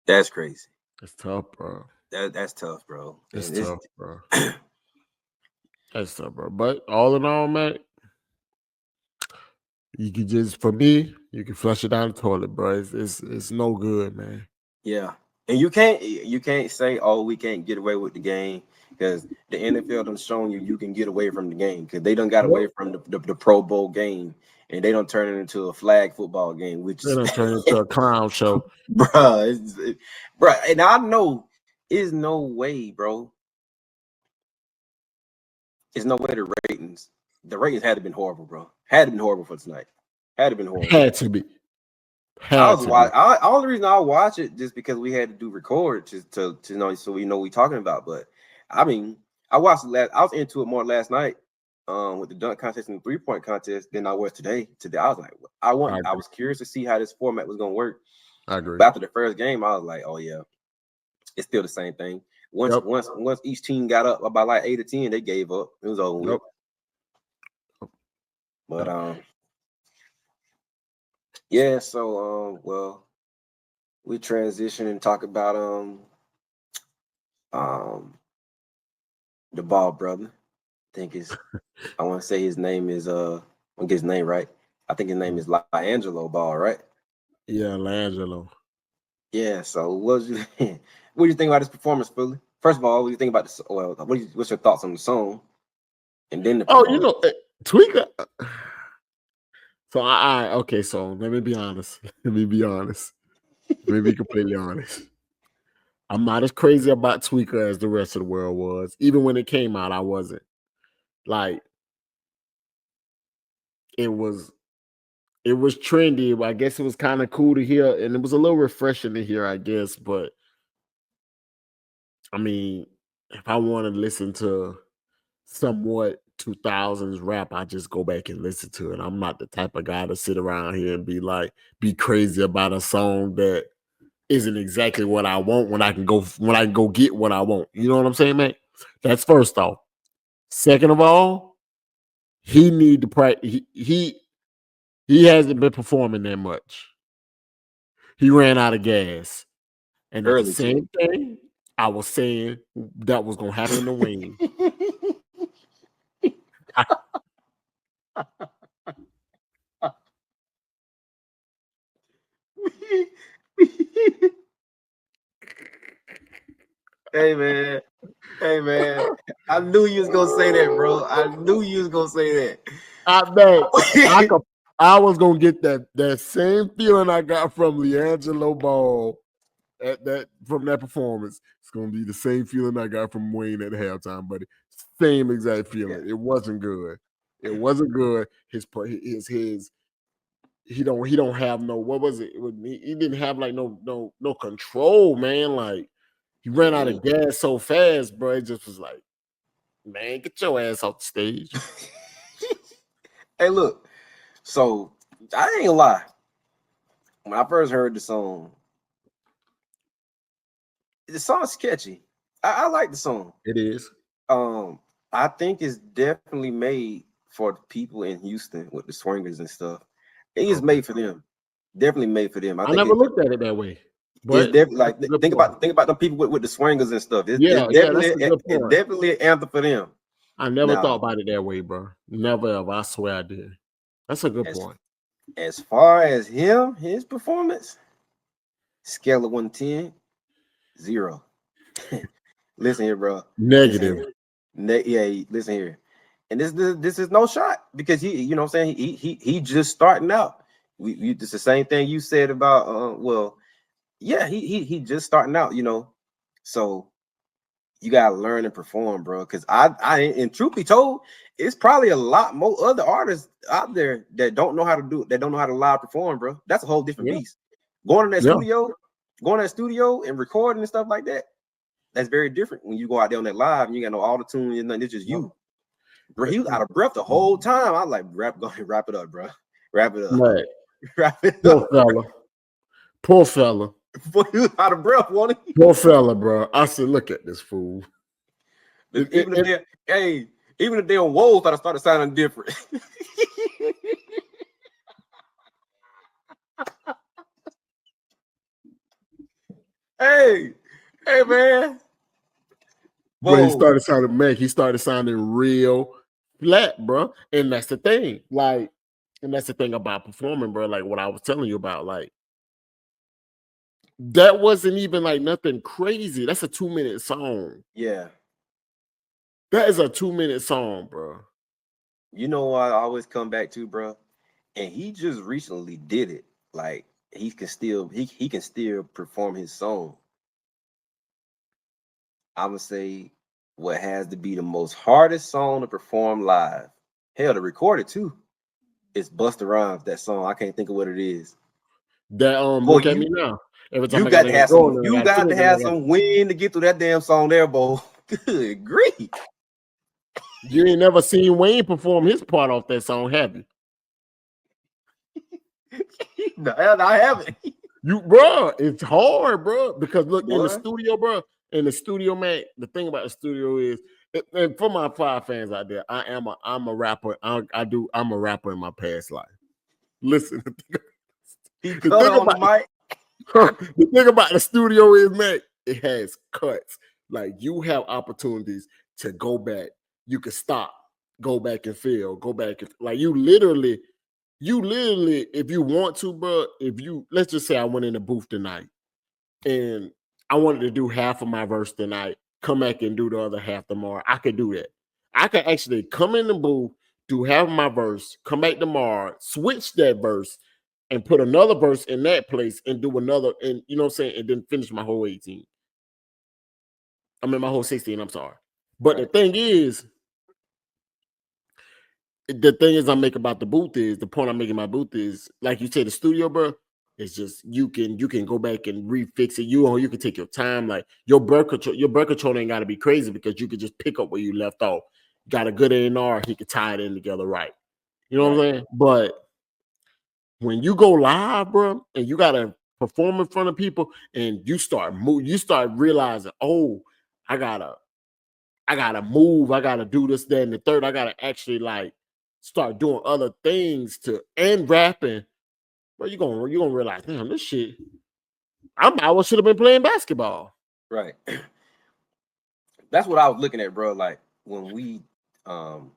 That's crazy. It's tough, bro. That's tough, bro. It's And tough, bro. That's tough, bro. But all in all, man, you can just, for me, you can flush it down the toilet, bro. It's no good, man. yeah, and you can't say, oh, we can't get away with the game because the NFL done shown you can get away from the game because they done got away from the Pro Bowl game and they don't turn it into a flag football game, which They is done turn into a clown show. bruh, and I know there's no way, bro. There's no way the ratings had to have been horrible, bro. Had to have been horrible for tonight. Had to have been horrible. Had to be. Had to be. All the reason I watch it just because we had to do record to know so we know what we talking about. But I mean, I watched I was into it more last night, with the dunk contest and the 3-point contest than I was today. Today I was like, I was curious to see how this format was gonna work. I agree. But after the first game, I was like, oh yeah, it's still the same thing. Once each team got up about like 8 or 10, they gave up. It was over with. But yeah, so well, we transition and talk about the Ball brother. I think I want to say his name is I'll get his name right. I think his name is Angelo Ball, right? Yeah, Langelo. Yeah. So what do you think about this performance, Philly? First of all, what do you think about this? Well, what's your thoughts on the song? And then the Tweaker. So okay, so let me be honest. Let me be honest. Let me be completely honest. I'm not as crazy about Tweaker as the rest of the world was. Even when it came out, I wasn't. Like, it was trendy, but I guess it was kind of cool to hear, and it was a little refreshing to hear, I guess. But I mean, if I want to listen to somewhat 2000s rap, I just go back and listen to it. I'm not the type of guy to sit around here and be crazy about a song that isn't exactly what I want when I can go get what I want. You know what I'm saying, man? That's first off. Second of all, he need to practice. He hasn't been performing that much. He ran out of gas. And at the same thing, I was saying that was gonna happen to Wayne. Hey man. I knew you was gonna say that, bro. I knew you was gonna say that. I was gonna get that same feeling I got from LiAngelo Ball from that performance. It's gonna be the same feeling I got from Wayne at halftime, buddy. Same exact feeling. It wasn't good. It wasn't good. His he don't have no, what was it? He didn't have like no control, man. Like, he ran out of gas so fast, bro. It just was like, man, get your ass off the stage. Hey, look. So I ain't gonna lie. When I first heard the song, the song's catchy. I like the song. It is. I think it's definitely made for the people in Houston with the swingers and stuff. It is made for them. Definitely made for them. I think never looked at it that way. It's But definitely like that's a good think point. about the people with the swingers and stuff. It's Yeah, definitely that's a good it's point. definitely an anthem for them. I never Now, thought about it that way, bro. Never ever. I swear I did. That's a good point. As far as his performance, scale of 1 to 10, 0. Listen here, bro. Negative. Listen here. And this is no shot because he, you know what I'm saying? He just starting out. It's the same thing you said about he just starting out, you know. So you gotta learn and perform, bro. Because I and truth be told, it's probably a lot more other artists out there that don't know how to live perform, bro. That's a whole different beast. Going to that studio and recording and stuff like that. That's very different when you go out there on that live and you got no auto-tune and nothing. It's just you. Bro, he was out of breath the whole time. I was like, go ahead, wrap it up, bro. Wrap it up. Right. Wrap it Poor up. fella. Poor fella. Boy, he was out of breath, wasn't he? Poor fella, bro. I said, look at this fool. Even if they're on Wolves, I started sounding different. hey, man. But he started sounding real flat, bro. And that's the thing. Like, and that's the thing about performing, bro. Like what I was telling you about, like, that wasn't even like nothing crazy. That's a 2-minute song. Yeah. That is a 2-minute song, bro. You know what I always come back to, bro? And he just recently did it. Like he can still perform his song. I'm gonna say what has to be the most hardest song to perform live. Hell, to record it too. It's Busta Rhymes, that song. I can't think of what it is. That look at me now. Every time you got to have some wind to get through that damn song there, boy. Good grief. You ain't never seen Wayne perform his part off that song, have you? No, I haven't. It's hard, bro. Because look, in the studio, bro. In the studio, man. The thing about the studio is, and for my 5 fans out there, I'm a rapper. I'm a rapper in my past life. Listen, the thing about the studio is, man, it has cuts. Like you have opportunities to go back. You can stop, go back and feel, go back and like you literally, if you want to, bro. Let's just say I went in the booth tonight and I wanted to do half of my verse tonight, come back and do the other half tomorrow. I could do that. I could actually come in the booth, do half of my verse, come back tomorrow, switch that verse, and put another verse in that place and do another, and you know what I'm saying, and then finish my whole 18. I mean my whole 16, I'm sorry. But the thing is I'm making about the booth is, the point I'm making about booth is, like you said, the studio, bro, it's just you can go back and refix it. You can take your time. Like your birth control ain't gotta be crazy because you could just pick up where you left off. Got a good A&R, he could tie it in together right. You know what I'm saying? But when you go live, bro, and you gotta perform in front of people, and you start realizing, oh, I gotta move, I gotta do this, that, and the third. I gotta actually like start doing other things and rapping. But you're gonna realize, damn, this shit. I should have been playing basketball. Right. That's what I was looking at, bro. Like when we we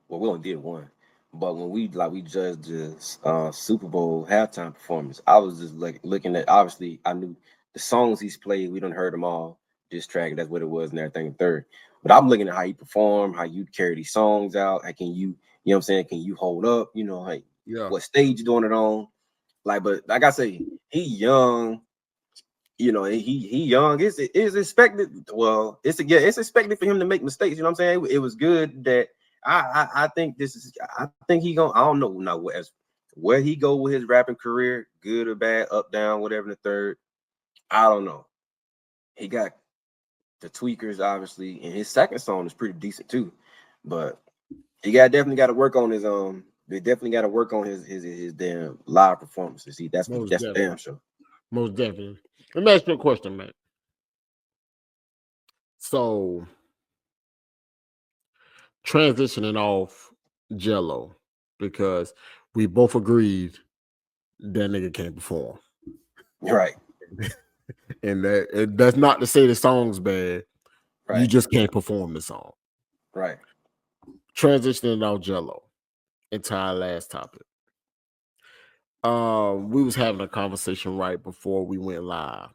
only did one. But when we judged the Super Bowl halftime performance, I was just looking at, obviously I knew the songs he's played, we done heard them all, this track, that's what it was and everything third. But I'm looking at how you perform, how you carry these songs out, how can you know what I'm saying, can you hold up, you know, like what stage you doing it on? Like, but like I say, he young, you know, he young. It's expected. Well, it's expected for him to make mistakes. You know what I'm saying? It was good that I think he gonna, I don't know now where he go with his rapping career, good or bad, up, down, whatever the third. I don't know. He got the tweakers, obviously, and his second song is pretty decent too. But he definitely got to work on his they definitely got to work on his damn live performances. See, that's a damn show. Most definitely. Let me ask you a question, man. So transitioning off Gelo, because we both agreed that nigga can't perform. Right. And that's not to say the song's bad. Right. You just can't perform the song. Right. Transitioning off Gelo into our last topic. We was having a conversation right before we went live.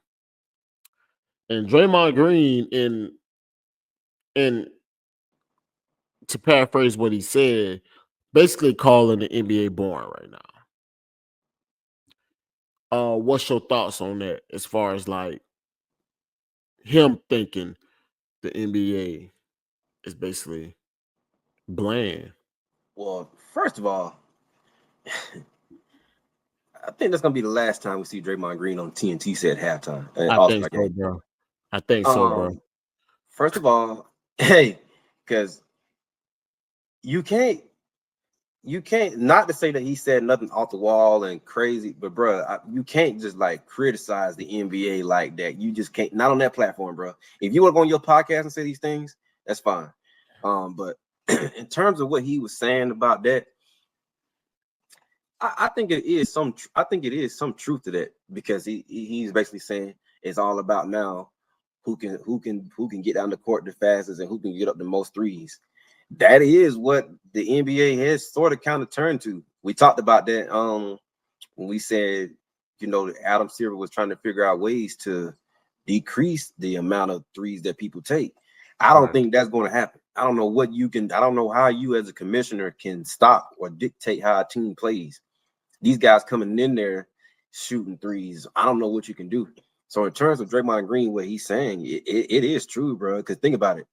And Draymond Green, in to paraphrase what he said, basically calling the NBA boring right now. What's your thoughts on that as far as like him thinking the NBA is basically bland? Well, first of all, I think that's gonna be the last time we see Draymond Green on TNT set halftime at I think All-Star so, game. bro. I think so, bro. First of all, hey, because you can't not to say that he said nothing off the wall and crazy, but bro, you can't just like criticize the NBA like that. You just can't, not on that platform, bro. If you want to go on your podcast and say these things, that's fine. But in terms of what he was saying about that, I think it is some truth to that, because he's basically saying it's all about now who can get down the court the fastest and who can get up the most threes. That is what the NBA has sort of kind of turned to. We talked about that when we said, Adam Silver was trying to figure out ways to decrease the amount of threes that people take. I don't think that's going to happen. I don't know how you as a commissioner can stop or dictate how a team plays. These guys coming in there shooting threes. I don't know what you can do. So in terms of Draymond Green, what he's saying, it is true, bro. Because think about it.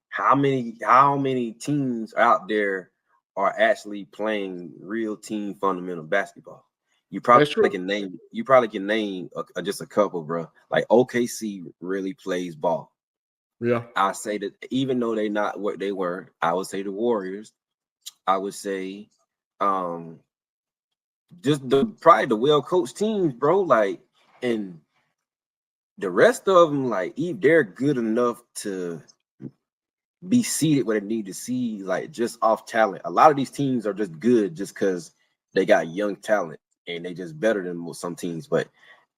How many teams out there are actually playing real team fundamental basketball? You probably can name just a couple, bro. Like OKC really plays ball. Yeah. I say that even though they're not what they were, I would say the Warriors. I would say just probably the well-coached teams, bro. Like, and the rest of them, like, they're good enough to be seated where they need to see, like, just off talent. A lot of these teams are just good just because they got young talent and they just better than some teams. But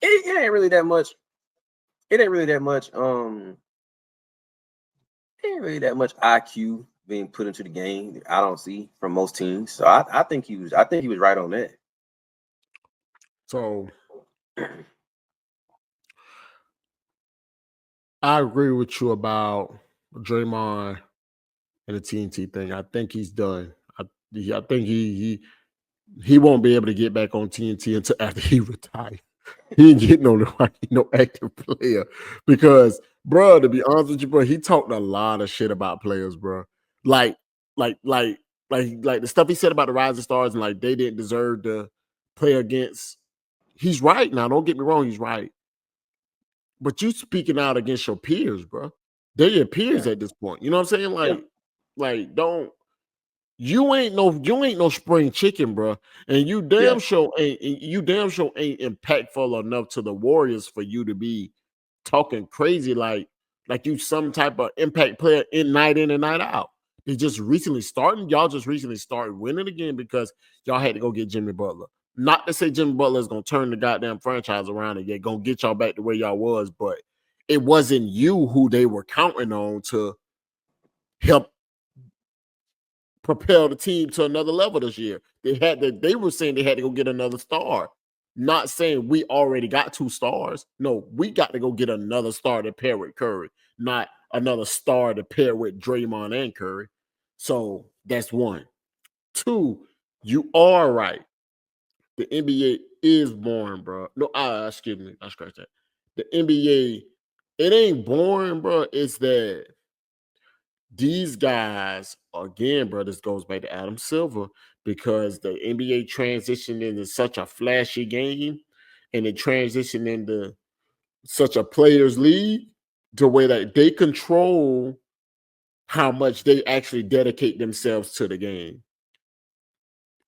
it ain't really that much. It ain't really that much. Ain't really that much IQ being put into the game. I don't see from most teams. So I think he was right on that. So I agree with you about Draymond and the TNT thing. I think he's done. I think he won't be able to get back on TNT until after he retires. He ain't getting no active player, because, bro, to be honest with you, bro, he talked a lot of shit about players, bro. Like the stuff he said about the Rising Stars and like they didn't deserve to play against. He's right. Now, don't get me wrong, he's right. But you speaking out against your peers, bro. They're your peers at this point. You know what I'm saying? Like don't. You ain't no spring chicken, bro, and you damn sure ain't impactful enough to the Warriors for you to be talking crazy like you some type of impact player in and night out. They just recently starting. Y'all just recently started winning again because y'all had to go get Jimmy Butler. Not to say Jimmy Butler is gonna turn the goddamn franchise around and gonna get y'all back to where y'all was, but it wasn't you who they were counting on to help propel the team to another level this year. They were saying they had to go get another star. Not saying we already got 2 stars. No, we got to go get another star to pair with Curry, not another star to pair with Draymond and Curry. So that's 1. 2, you are right. The NBA is boring, bro. No, excuse me. I scratched that. The NBA, it ain't boring, bro. It's that these guys, again, bro, this goes back to Adam Silver, because the NBA transitioned into such a flashy game and it transitioned into such a players' league to where that they control how much they actually dedicate themselves to the game.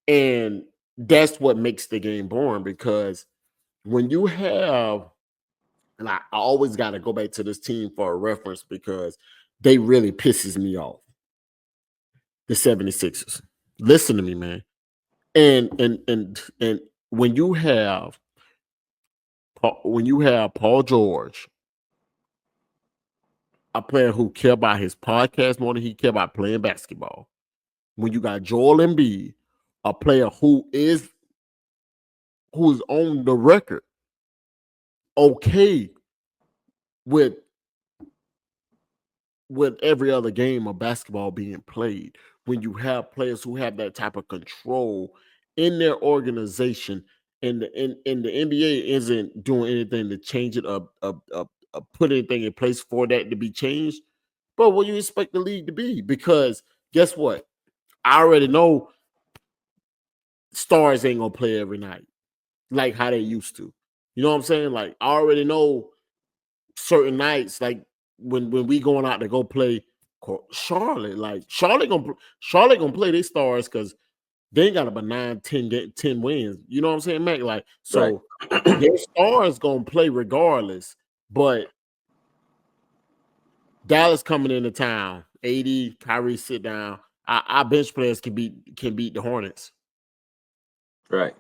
And that's what makes the game boring, because when you have and I always got to go back to this team for a reference because they really pisses me off. The 76ers. Listen to me, man. And when you have Paul George, a player who care about his podcast more than he care about playing basketball. When you got Joel Embiid, a player who's on the record okay with every other game of basketball being played, when you have players who have that type of control in their organization, and the NBA isn't doing anything to change it up, put anything in place for that to be changed. But what do you expect the league to be? Because guess what? I already know stars ain't gonna play every night like how they used to. You know what I'm saying? Like I already know certain nights, like when we going out to go play Charlotte, like Charlotte gonna play their stars because they ain't got about 10 wins. You know what I'm saying, Mac? Like so, Right. their stars gonna play regardless. But Dallas coming into town, AD, Kyrie sit down. Our bench players can beat the Hornets. Right.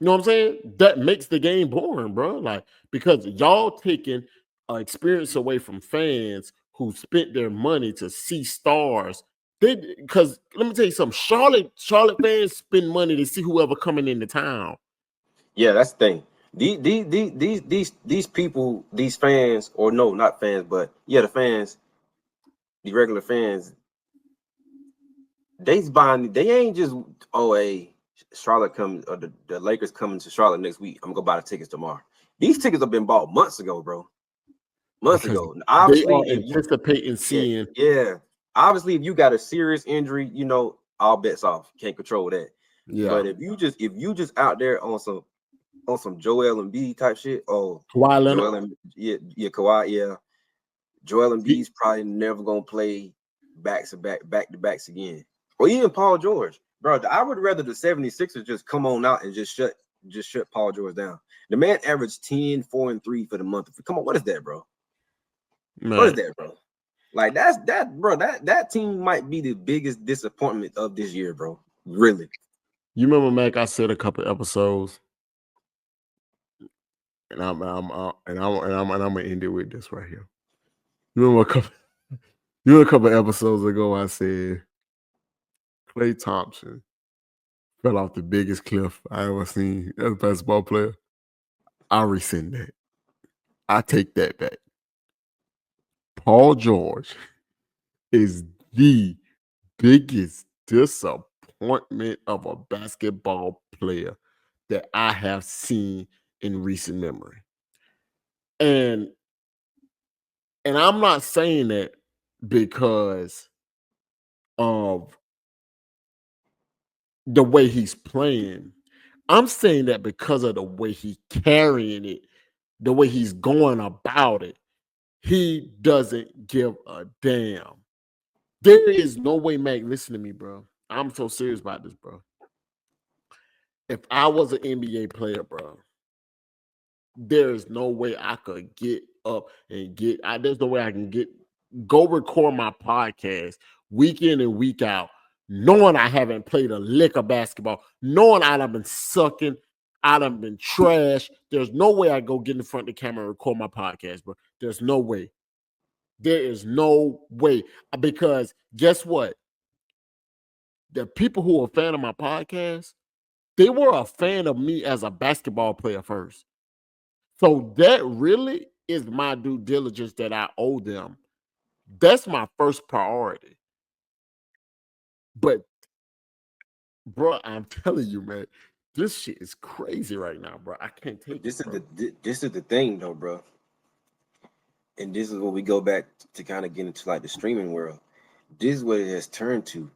You know what I'm saying? That makes the game boring, bro. Like because y'all taking experience away from fans who spent their money to see stars. Because let me tell you something. Charlotte fans spend money to see whoever coming into town. Yeah, that's the thing. These people, these fans, or no, not fans, but yeah, the fans, the regular fans, they ain't just Charlotte come or the Lakers coming to Charlotte next week. I'm gonna go buy the tickets tomorrow. These tickets have been bought months ago, bro. Months Because ago. they Obviously, are if you anticipating seeing. yeah. Obviously, if you got a serious injury, all bets off. Can't control that. Yeah. But if you just out there on some Joel Embiid type shit, Kawhi Leonard. Kawhi, yeah. Joel Embiid's probably never gonna play back to backs again. Or even Paul George. Bro, I would rather the 76ers just come on out and just shut Paul George down. The man averaged 10, 4, and 3 for the month. Come on, what is that, bro? Man. What is that, bro? Like that team might be the biggest disappointment of this year, bro. Really. You remember, Mac? I said a couple episodes, and I'm gonna end it with this right here. You remember a couple episodes ago? I said Klay Thompson fell off the biggest cliff I ever seen as a basketball player. I rescind that. I take that back. Paul George is the biggest disappointment of a basketball player that I have seen in recent memory. And I'm not saying that because of the way he's playing. I'm saying that because of the way he's carrying it, the way he's going about it. He doesn't give a damn. There is no way, Mac, listen to me, bro. I'm so serious about this, bro. If I was an NBA player, bro, there is no way I could get up and there's no way I can go record my podcast week in and week out, knowing I haven't played a lick of basketball, knowing I'd have been sucking, I'd have been trash. There's no way I go get in front of the camera and record my podcast, bro. There's no way. There is no way. Because guess what? The people who are a fan of my podcast, they were a fan of me as a basketball player first. So that really is my due diligence that I owe them. That's my first priority. But, bro, I'm telling you, man, this shit is crazy right now, bro. I can't take This it. This is the thing, though, bro. And this is where we go back to kind of get into like the streaming world. This is what it has turned to.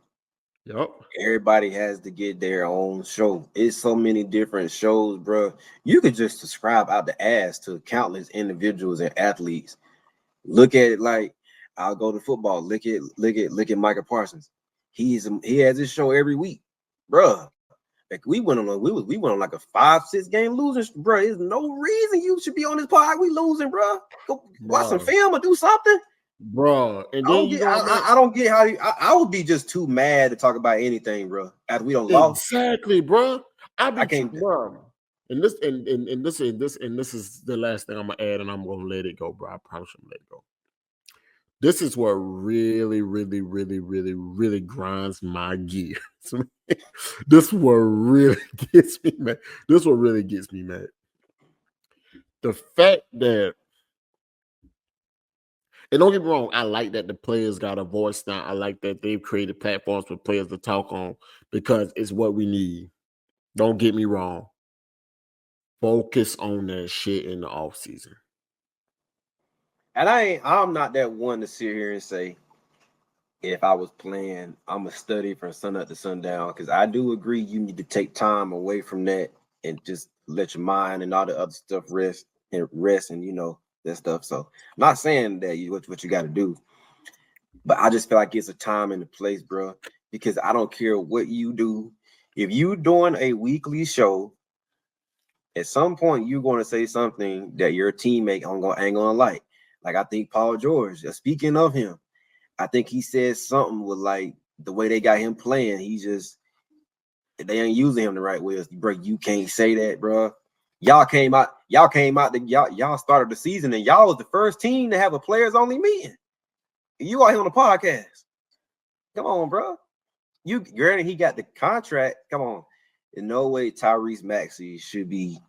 Yep. Everybody has to get their own show. It's so many different shows, bro. You could just subscribe out the ass to countless individuals and athletes. Look at it like I'll go to football. Look at Micah Parsons. He has his show every week, bro. Like we went on like a 5-6 game losing, bro. There's no reason you should be on this pod. We losing, bro. Go watch some film or do something, bro. And then I don't get how I would be just too mad to talk about anything, bro. After we don't lost, exactly, bro. I can't, bro. And this is the last thing I'm gonna add, and I'm gonna let it go, bro. I promise I'm gonna let it go. This is what really, really, really, really, really grinds my gears. This what really gets me mad. This what really gets me mad. The fact that, and don't get me wrong, I like that the players got a voice now. I like that they've created platforms for players to talk on because it's what we need. Don't get me wrong. Focus on that shit in the offseason. And I'm not that one to sit here and say, if I was playing, I'm gonna study from sun up to sundown, because I do agree you need to take time away from that and just let your mind and all the other stuff rest and that stuff. So I'm not saying that what you got to do, but I just feel like it's a time and a place, bro, because I don't care what you do. If you doing a weekly show, at some point you're going to say something that your teammate ain't gonna like. Like I think Paul George, speaking of him, I think he said something with like the way they got him playing. They ain't using him the right way. Bro, you can't say that, bro. Y'all came out. Y'all started the season, and y'all was the first team to have a players only meeting. You out here on the podcast. Come on, bro. Granted, he got the contract. Come on. In no way Tyrese Maxey should be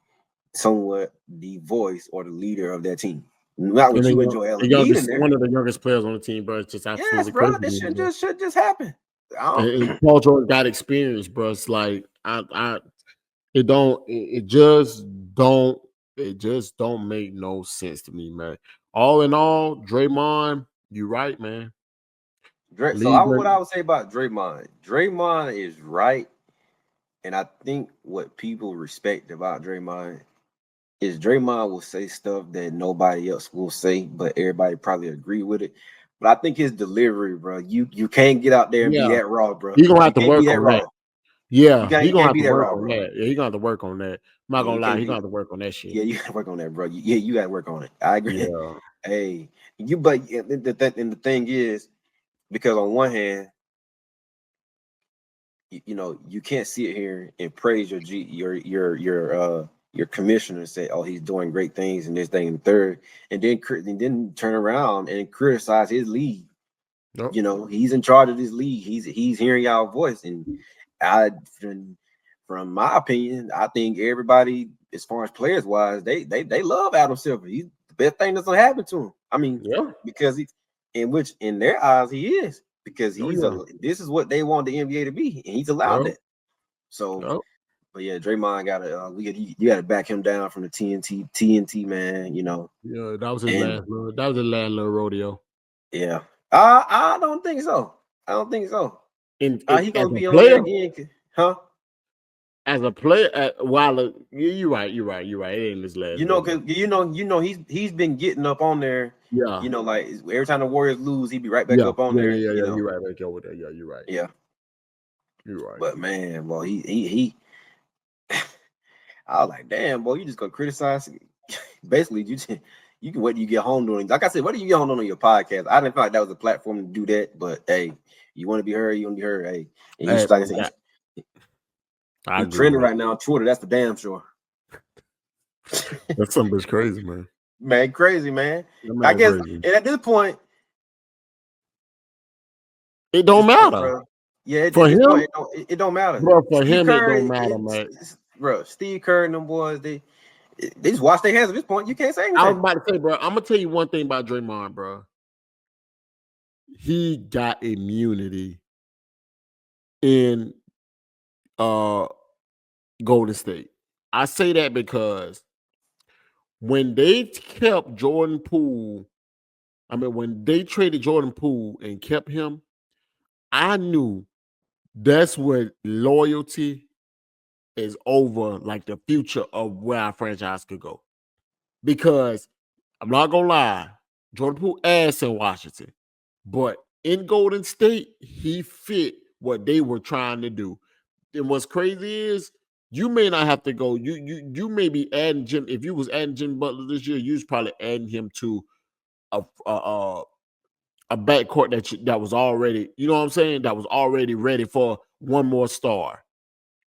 somewhat the voice or the leader of that team. Not what you enjoy, Ellen. One of the youngest players on the team, bro. It's just absolutely bro. crazy. This should just happen. And Paul George got experience, bro. It's like it just don't make no sense to me, man. All in all, Draymond, you right, man. What I would say about Draymond is right. And I think what people respect about Draymond is Draymond will say stuff that nobody else will say, but everybody probably agree with it. But I think his delivery, bro, you can't get out there and be that raw, bro. You're gonna have to work on that. Yeah, he's gonna have to work on that. Yeah, he's gonna have to work on that. I'm not gonna lie, he's gonna have to work on that shit. Yeah, you gotta work on that, bro. You gotta work on it. I agree. Yeah. Hey, but the thing is, because on one hand, you can't sit here and praise your commissioner and say, oh, he's doing great things and this thing and third, and then turn around and criticize his league. Nope. He's in charge of this league. He's hearing y'all voice, and from my opinion, I think everybody, as far as players wise, they love Adam Silver. He's the best thing that's gonna happen to him. I mean, because in their eyes he is, because this is what they want the NBA to be, and he's allowed that. So, but yeah, Draymond you gotta back him down from the TNT man. Yeah, that was his last little rodeo. Yeah, I don't think so. And he gonna be on there again, huh? As a player, while you're right. It ain't his last. Because he's been getting up on there. Yeah. Like every time the Warriors lose, he'd be right back up on there. Yeah. You're right back over there. Yeah, you're right. Yeah. You're right. But man, well, he I was like, damn, boy, you just gonna criticize. Basically, you can wait till you get home doing. Like I said, what do you get home on your podcast? I didn't feel like that was a platform to do that, but hey, you want to be heard, you want to be heard. Hey, and you like I said, I'm trending right now on Twitter. That's for damn sure. That's something that's crazy, man. Man, crazy, man. I guess, and at this point, it don't matter. Yeah, for him, it don't matter. Bro, for him, it don't matter, man. Bro, Steve Kerr and them boys, they just wash their hands at this point. You can't say anything. I was about to say, bro, I'm gonna tell you one thing about Draymond, bro. He got immunity in Golden State. I say that because when they kept Jordan Poole, when they traded Jordan Poole and kept him, I knew that's where loyalty is over, like the future of where our franchise could go. Because I'm not gonna lie, Jordan Poole ass in Washington, but in Golden State, he fit what they were trying to do. and what's crazy is you may not have to go. You may be adding Jim. If you was adding Jimmy Butler this year, you was probably adding him to a backcourt that was already, you know what I'm saying, that was already ready for one more star.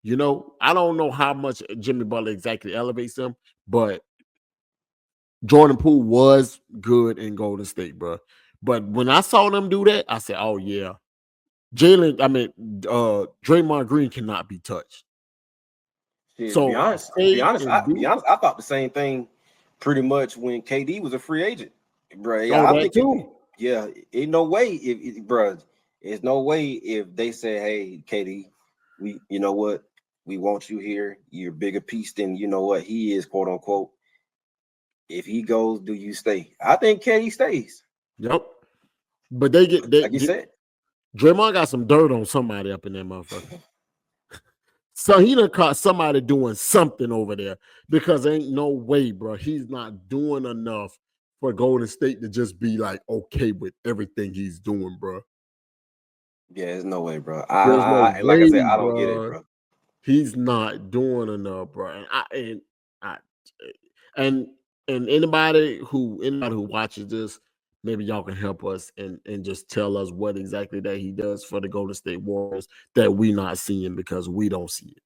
You know, I don't know how much Jimmy Butler exactly elevates them, but Jordan Poole was good in Golden State, bro. But when I saw them do that, I said, "Oh yeah, Draymond Green cannot be touched." Shit, to be So honest, I thought the same thing pretty much when KD was a free agent, bro. Yeah, I that think too. ain't no way bro. There's no way if they say, "Hey, KD, you know what, we want you here. You're a bigger piece than you know what he is, quote unquote. If he goes, do you stay?" I think KD stays. Yep. But they Like you said, Draymond got some dirt on somebody up in that motherfucker. So he done caught somebody doing something over there because ain't no way, bro. He's not doing enough for Golden State to just be like okay with everything he's doing, bro. yeah, there's no way, bro. There's no Like I way, said, I don't get it, bro. bro. He's not doing enough, bro. And anybody who watches this, maybe y'all can help us and just tell us what exactly that he does for the Golden State Warriors that we not seeing because we don't see it.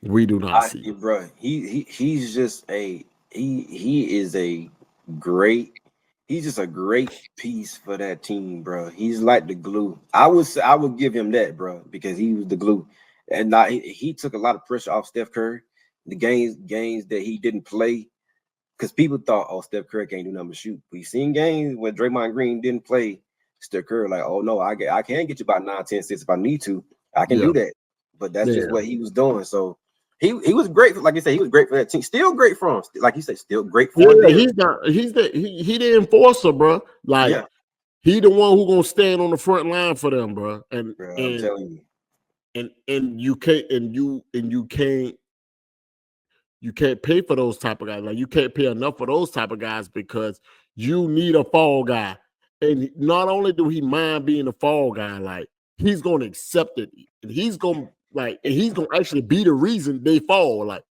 We do not see it. Bro. He's just he is a great. He's just a great piece for that team, bro. He's like the glue. I would give him that, bro, because he was the glue, and not he took a lot of pressure off Steph Curry. The games that he didn't play, because people thought, oh, Steph Curry can't do nothing but shoot. We seen games when Draymond Green didn't play. Steph Curry like, oh no, I can get you about 9, 10, 6 if I need to. I can do that, but that's just what he was doing. So he was great. Like you said, he was great for that team. Still great for him. Like you said, still great for him. He's not. He the enforcer, bro. Like he the one who gonna stand on the front line for them, bro. And I'm telling you, and you can't pay for those type of guys. Like you can't pay enough for those type of guys because you need a fall guy. And not only do he mind being a fall guy, like he's gonna accept it, and he's gonna actually be the reason they fall. Like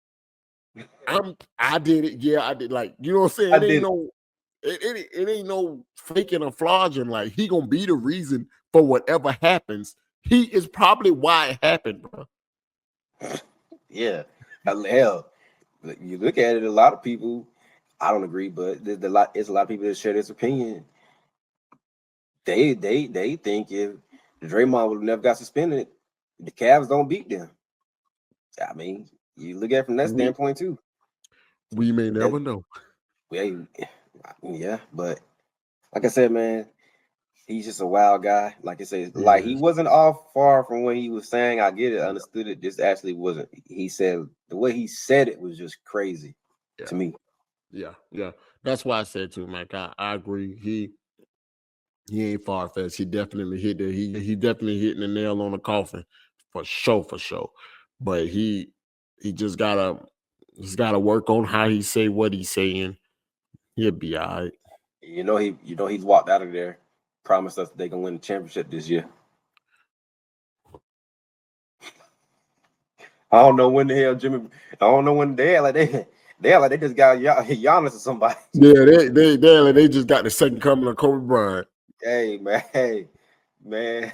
I did it, yeah, I did. Like you know what I'm saying? It ain't no faking or flogging. Like he gonna be the reason for whatever happens. He is probably why it happened, bro. Yeah, hell, you look at it. A lot of people, I don't agree, but it's a lot of people that share this opinion. They think if Draymond would have never got suspended, the Cavs don't beat them. I mean, you look at it from that standpoint too. We may never know. Yeah, but like I said, man, he's just a wild guy. Like I said, like he wasn't off far from what he was saying. I get it, understood it. This actually wasn't. He said the way he said it was just crazy to me. Yeah. That's why I said to him, like I agree. He ain't far fetched. He definitely hit it. He definitely hitting the nail on the coffin for sure. But he just gotta work on how he say what he's saying. He'll be all right. He's walked out of there, promised us they gonna win the championship this year. I don't know when the hell Jimmy. I don't know when they just got Giannis or somebody. Yeah, they just got the second coming of Kobe Bryant. Hey man.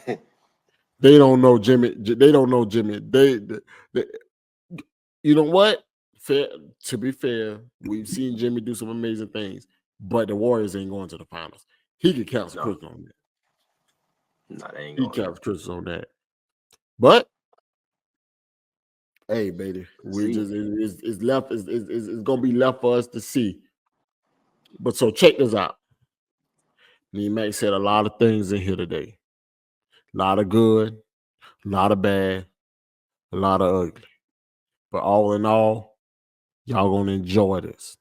They don't know Jimmy. They don't know Jimmy. They you know what? To be fair, we've seen Jimmy do some amazing things, but the Warriors ain't going to the finals. He could count some Chris on that. No, they ain't he going. counts Chris on that. But hey, baby, it's left. It's gonna be left for us to see. But so check this out. Me and Mac said a lot of things in here today. A lot of good, a lot of bad, a lot of ugly. But all in all, y'all gonna enjoy this.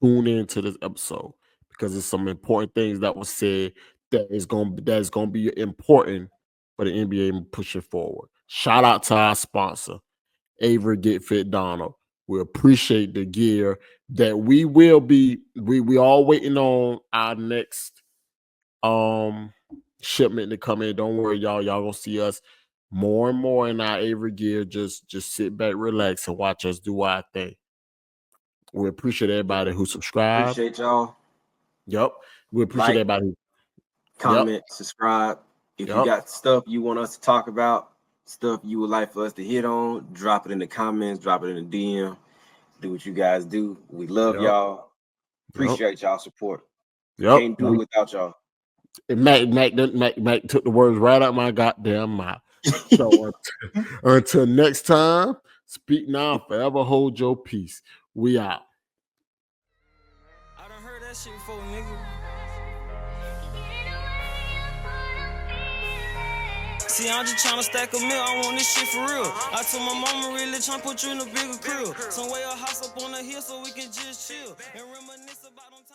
Tune into this episode because there's some important things that was said that's gonna be important for the NBA pushing forward. Shout out to our sponsor, Avery Get Fit Donald. We appreciate the gear that we will be. We all waiting on our next shipment to come in. Don't worry, y'all. Y'all gonna see us more and more in our Avery gear. Just sit back, relax, and watch us do our thing. We appreciate everybody who subscribed. Appreciate y'all. Yep. We appreciate Like, everybody. comment, subscribe. If you got stuff you want us to talk about, stuff you would like for us to hit on, drop it in the comments, drop it in the DM. Do what you guys do. We love y'all. Appreciate y'all support. Can't do it without y'all. And Mac took the words right out my goddamn mouth. So until next time, speak now, forever hold your peace. We out. I done heard that shit before, nigga. See, I'm just tryna stack a meal, I want this shit for real. I told my mama really tryna put you in a bigger crib. Some way a house up on the hill so we can just chill and reminisce about them times.